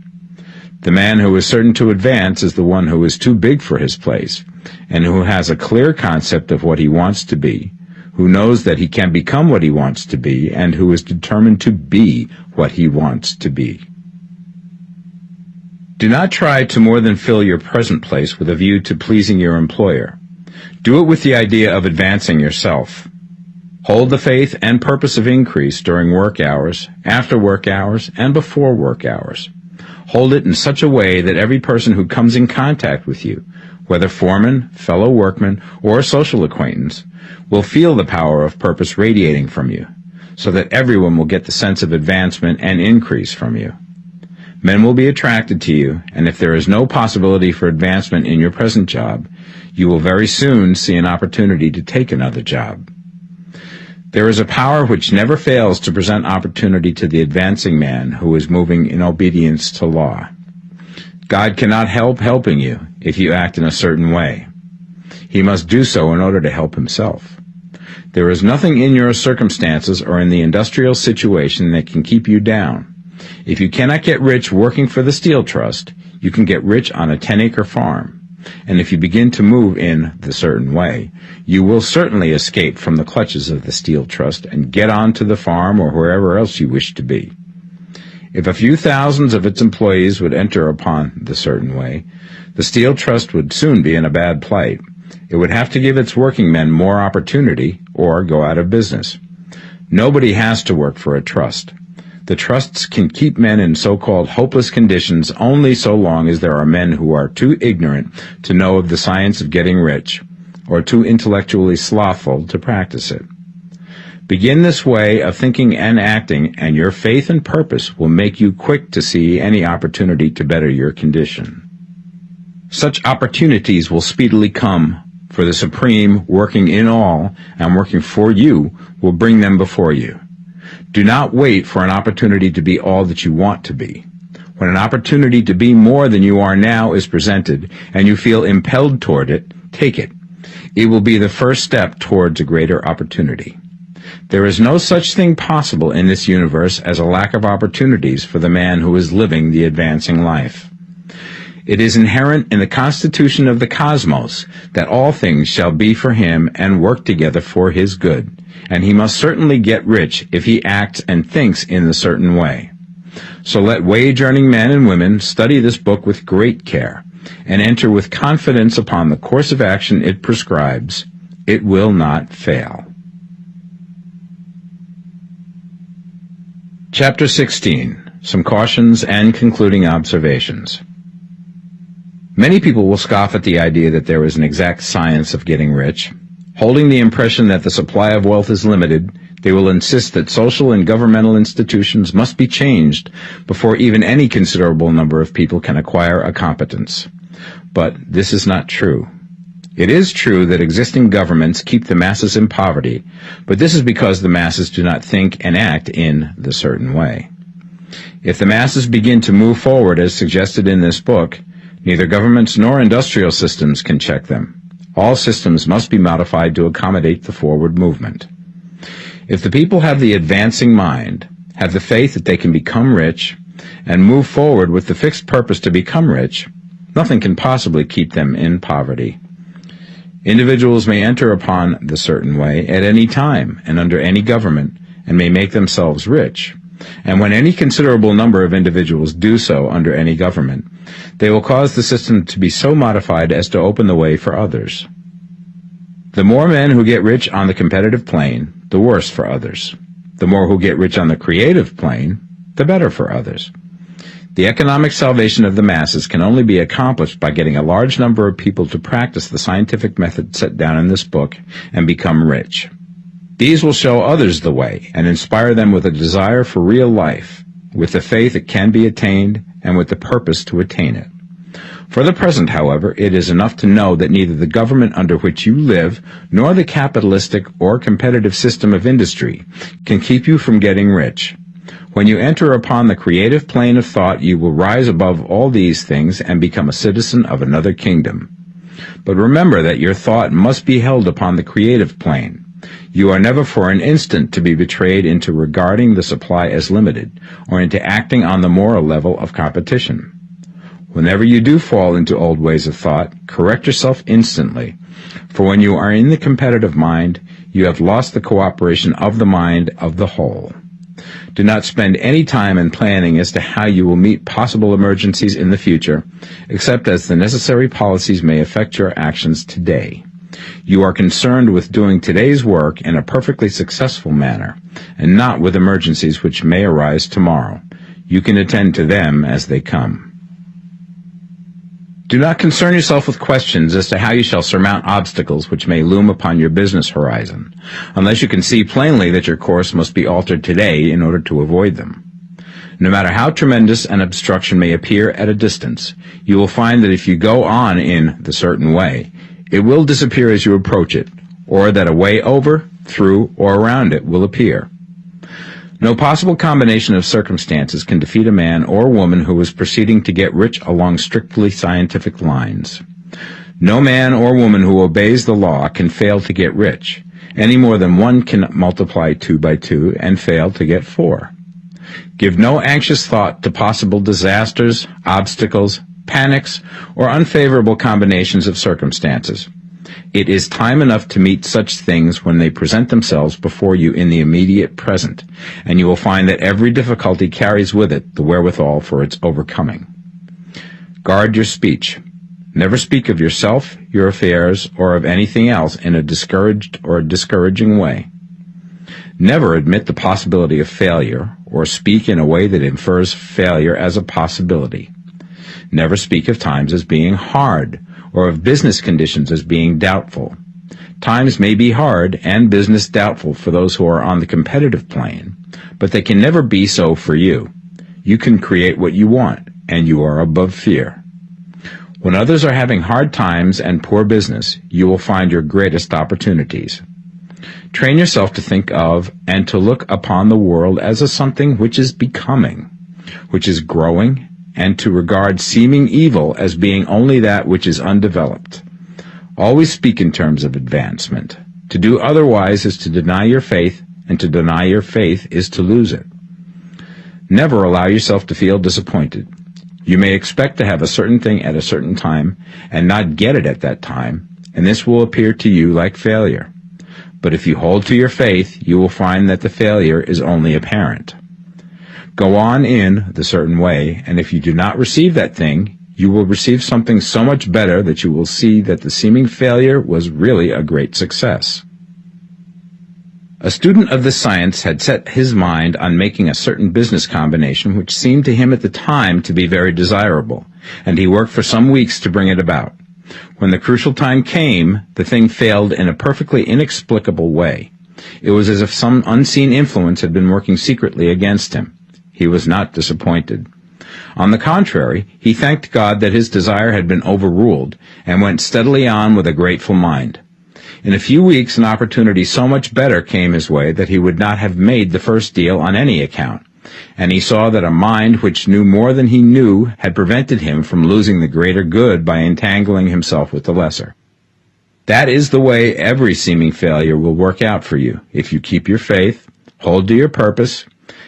The man who is certain to advance is the one who is too big for his place, and who has a clear concept of what he wants to be, who knows that he can become what he wants to be, and who is determined to be what he wants to be. Do not try to more than fill your present place with a view to pleasing your employer. Do it with the idea of advancing yourself. Hold the faith and purpose of increase during work hours, after work hours, and before work hours. Hold it in such a way that every person who comes in contact with you, whether foreman, fellow workman, or social acquaintance, will feel the power of purpose radiating from you, so that everyone will get the sense of advancement and increase from you. Men will be attracted to you, and if there is no possibility for advancement in your present job, you will very soon see an opportunity to take another job. There is a power which never fails to present opportunity to the advancing man who is moving in obedience to law. God cannot help helping you if you act in a certain way. He must do so in order to help himself. There is nothing in your circumstances or in the industrial situation that can keep you down. If you cannot get rich working for the Steel Trust, you can get rich on a 10-acre farm. And if you begin to move in the certain way, you will certainly escape from the clutches of the Steel Trust and get on to the farm or wherever else you wish to be. If a few thousands of its employees would enter upon the certain way, the Steel Trust would soon be in a bad plight. It would have to give its working men more opportunity or go out of business. Nobody has to work for a trust. The trusts can keep men in so-called hopeless conditions only so long as there are men who are too ignorant to know of the science of getting rich, or too intellectually slothful to practice it. Begin this way of thinking and acting, and your faith and purpose will make you quick to see any opportunity to better your condition. Such opportunities will speedily come, for the Supreme, working in all and working for you, will bring them before you. Do not wait for an opportunity to be all that you want to be. When an opportunity to be more than you are now is presented, and you feel impelled toward it, take it. It will be the first step towards a greater opportunity. There is no such thing possible in this universe as a lack of opportunities for the man who is living the advancing life. It is inherent in the constitution of the cosmos that all things shall be for him and work together for his good, and he must certainly get rich if he acts and thinks in the certain way. So let wage-earning men and women study this book with great care, and enter with confidence upon the course of action it prescribes. It will not fail. Chapter 16. Some Cautions and Concluding Observations. Many people will scoff at the idea that there is an exact science of getting rich. Holding the impression that the supply of wealth is limited, they will insist that social and governmental institutions must be changed before even any considerable number of people can acquire a competence. But this is not true. It is true that existing governments keep the masses in poverty, but this is because the masses do not think and act in the certain way. If the masses begin to move forward as suggested in this book, neither governments nor industrial systems can check them. All systems must be modified to accommodate the forward movement. If the people have the advancing mind, have the faith that they can become rich, and move forward with the fixed purpose to become rich, nothing can possibly keep them in poverty. Individuals may enter upon the certain way at any time and under any government and may make themselves rich. And when any considerable number of individuals do so under any government, they will cause the system to be so modified as to open the way for others. The more men who get rich on the competitive plane, the worse for others. The more who get rich on the creative plane, the better for others. The economic salvation of the masses can only be accomplished by getting a large number of people to practice the scientific method set down in this book and become rich. These will show others the way and inspire them with a desire for real life, with the faith it can be attained, and with the purpose to attain it. For the present, however, it is enough to know that neither the government under which you live nor the capitalistic or competitive system of industry can keep you from getting rich. When you enter upon the creative plane of thought, you will rise above all these things and become a citizen of another kingdom. But remember that your thought must be held upon the creative plane. You are never for an instant to be betrayed into regarding the supply as limited, or into acting on the moral level of competition. Whenever you do fall into old ways of thought, correct yourself instantly, for when you are in the competitive mind, you have lost the cooperation of the mind of the whole. Do not spend any time in planning as to how you will meet possible emergencies in the future, except as the necessary policies may affect your actions today. You are concerned with doing today's work in a perfectly successful manner, and not with emergencies which may arise tomorrow. You can attend to them as they come. Do not concern yourself with questions as to how you shall surmount obstacles which may loom upon your business horizon, unless you can see plainly that your course must be altered today in order to avoid them. No matter how tremendous an obstruction may appear at a distance, you will find that if you go on in the certain way, it will disappear as you approach it, or that a way over, through, or around it will appear. No possible combination of circumstances can defeat a man or woman who is proceeding to get rich along strictly scientific lines. No man or woman who obeys the law can fail to get rich, any more than one can multiply 2 by 2 and fail to get 4. Give no anxious thought to possible disasters, obstacles, panics, or unfavorable combinations of circumstances. It is time enough to meet such things when they present themselves before you in the immediate present, and you will find that every difficulty carries with it the wherewithal for its overcoming. Guard your speech. Never speak of yourself, your affairs, or of anything else in a discouraged or discouraging way. Never admit the possibility of failure, or speak in a way that infers failure as a possibility. Never speak of times as being hard, or of business conditions as being doubtful. Times may be hard and business doubtful for those who are on the competitive plane, but they can never be so for you. You can create what you want, and you are above fear. When others are having hard times and poor business, you will find your greatest opportunities. Train yourself to think of and to look upon the world as a something which is becoming, which is growing, and to regard seeming evil as being only that which is undeveloped. Always speak in terms of advancement. To do otherwise is to deny your faith, and to deny your faith is to lose it. Never allow yourself to feel disappointed. You may expect to have a certain thing at a certain time and not get it at that time, and this will appear to you like failure. But if you hold to your faith, you will find that the failure is only apparent. Go on in the certain way, and if you do not receive that thing, you will receive something so much better that you will see that the seeming failure was really a great success. A student of this science had set his mind on making a certain business combination which seemed to him at the time to be very desirable, and he worked for some weeks to bring it about. When the crucial time came, the thing failed in a perfectly inexplicable way. It was as if some unseen influence had been working secretly against him. He was not disappointed. On the contrary, he thanked God that his desire had been overruled, and went steadily on with a grateful mind. In a few weeks, an opportunity so much better came his way that he would not have made the first deal on any account, and he saw that a mind which knew more than he knew had prevented him from losing the greater good by entangling himself with the lesser. That is the way every seeming failure will work out for you, if you keep your faith, hold to your purpose,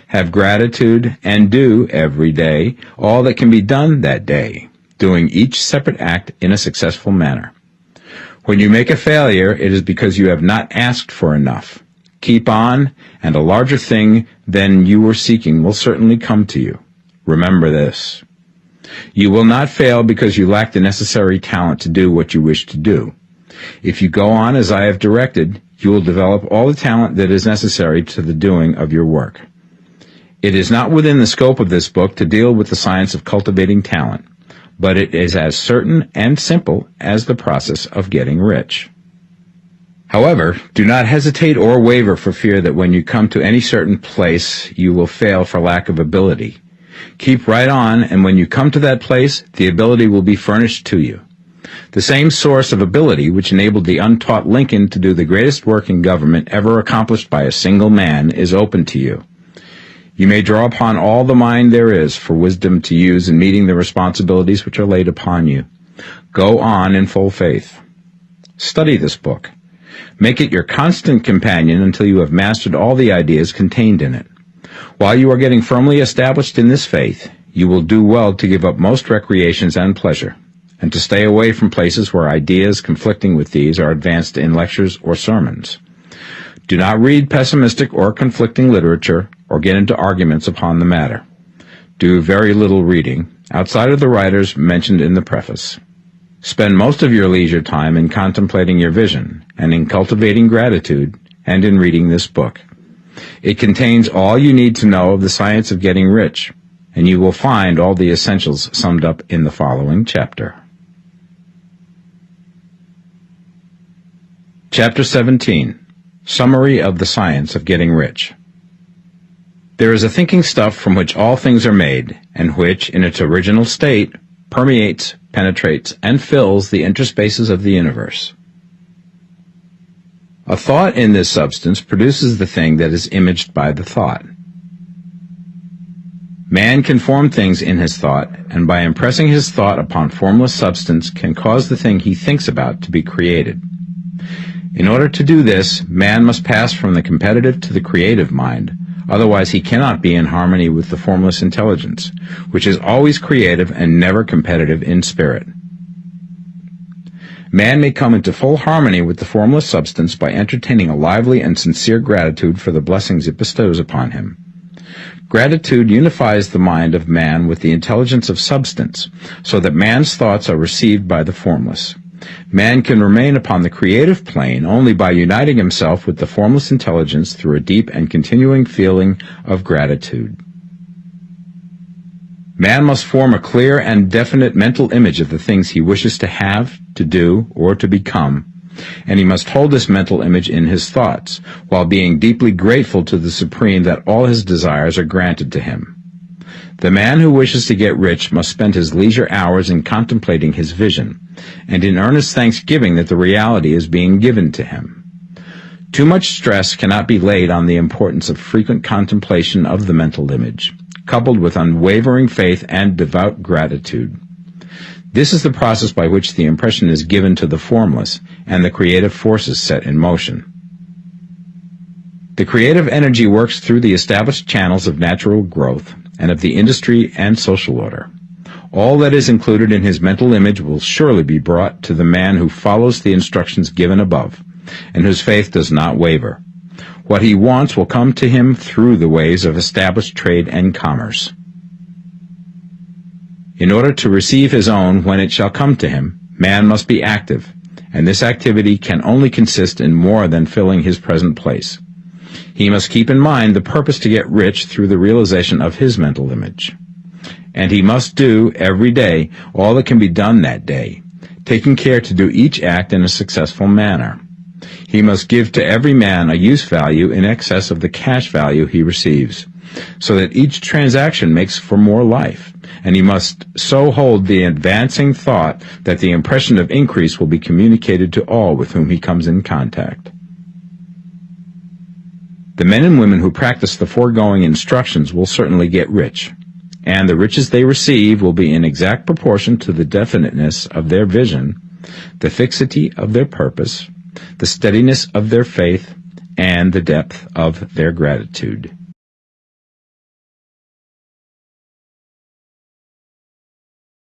have gratitude, and do every day all that can be done that day, doing each separate act in a successful manner. When you make a failure, it is because you have not asked for enough. Keep on, and a larger thing than you were seeking will certainly come to you. Remember this. You will not fail because you lack the necessary talent to do what you wish to do. If you go on as I have directed, you will develop all the talent that is necessary to the doing of your work. It is not within the scope of this book to deal with the science of cultivating talent, but it is as certain and simple as the process of getting rich. However, do not hesitate or waver for fear that when you come to any certain place, you will fail for lack of ability. Keep right on, and when you come to that place, the ability will be furnished to you. The same source of ability which enabled the untaught Lincoln to do the greatest work in government ever accomplished by a single man is open to you. You may draw upon all the mind there is for wisdom to use in meeting the responsibilities which are laid upon you. Go on in full faith. Study this book. Make it your constant companion until you have mastered all the ideas contained in it. While you are getting firmly established in this faith, you will do well to give up most recreations and pleasure, and to stay away from places where ideas conflicting with these are advanced in lectures or sermons. Do not read pessimistic or conflicting literature, or get into arguments upon the matter. Do very little reading, outside of the writers mentioned in the preface. Spend most of your leisure time in contemplating your vision, and in cultivating gratitude, and in reading this book. It contains all you need to know of the science of getting rich, and you will find all the essentials summed up in the following chapter. Chapter 17. Summary of the Science of Getting Rich. There is a thinking stuff from which all things are made, and which, in its original state, permeates, penetrates, and fills the interspaces of the universe. A thought in this substance produces the thing that is imaged by the thought. Man can form things in his thought, and by impressing his thought upon formless substance can cause the thing he thinks about to be created. In order to do this, man must pass from the competitive to the creative mind, otherwise he cannot be in harmony with the formless intelligence, which is always creative and never competitive in spirit. Man may come into full harmony with the formless substance by entertaining a lively and sincere gratitude for the blessings it bestows upon him. Gratitude unifies the mind of man with the intelligence of substance, so that man's thoughts are received by the formless. Man can remain upon the creative plane only by uniting himself with the formless intelligence through a deep and continuing feeling of gratitude. Man must form a clear and definite mental image of the things he wishes to have, to do, or to become, and he must hold this mental image in his thoughts, while being deeply grateful to the Supreme that all his desires are granted to him. The man who wishes to get rich must spend his leisure hours in contemplating his vision, and in earnest thanksgiving that the reality is being given to him. Too much stress cannot be laid on the importance of frequent contemplation of the mental image, coupled with unwavering faith and devout gratitude. This is the process by which the impression is given to the formless, and the creative forces set in motion. The creative energy works through the established channels of natural growth, and of the industry and social order. All that is included in his mental image will surely be brought to the man who follows the instructions given above, and whose faith does not waver. What he wants will come to him through the ways of established trade and commerce. In order to receive his own when it shall come to him, man must be active, and this activity can only consist in more than filling his present place. He must keep in mind the purpose to get rich through the realization of his mental image. And he must do, every day, all that can be done that day, taking care to do each act in a successful manner. He must give to every man a use value in excess of the cash value he receives, so that each transaction makes for more life, and he must so hold the advancing thought that the impression of increase will be communicated to all with whom he comes in contact. The men and women who practice the foregoing instructions will certainly get rich, and the riches they receive will be in exact proportion to the definiteness of their vision, the fixity of their purpose, the steadiness of their faith, and the depth of their gratitude.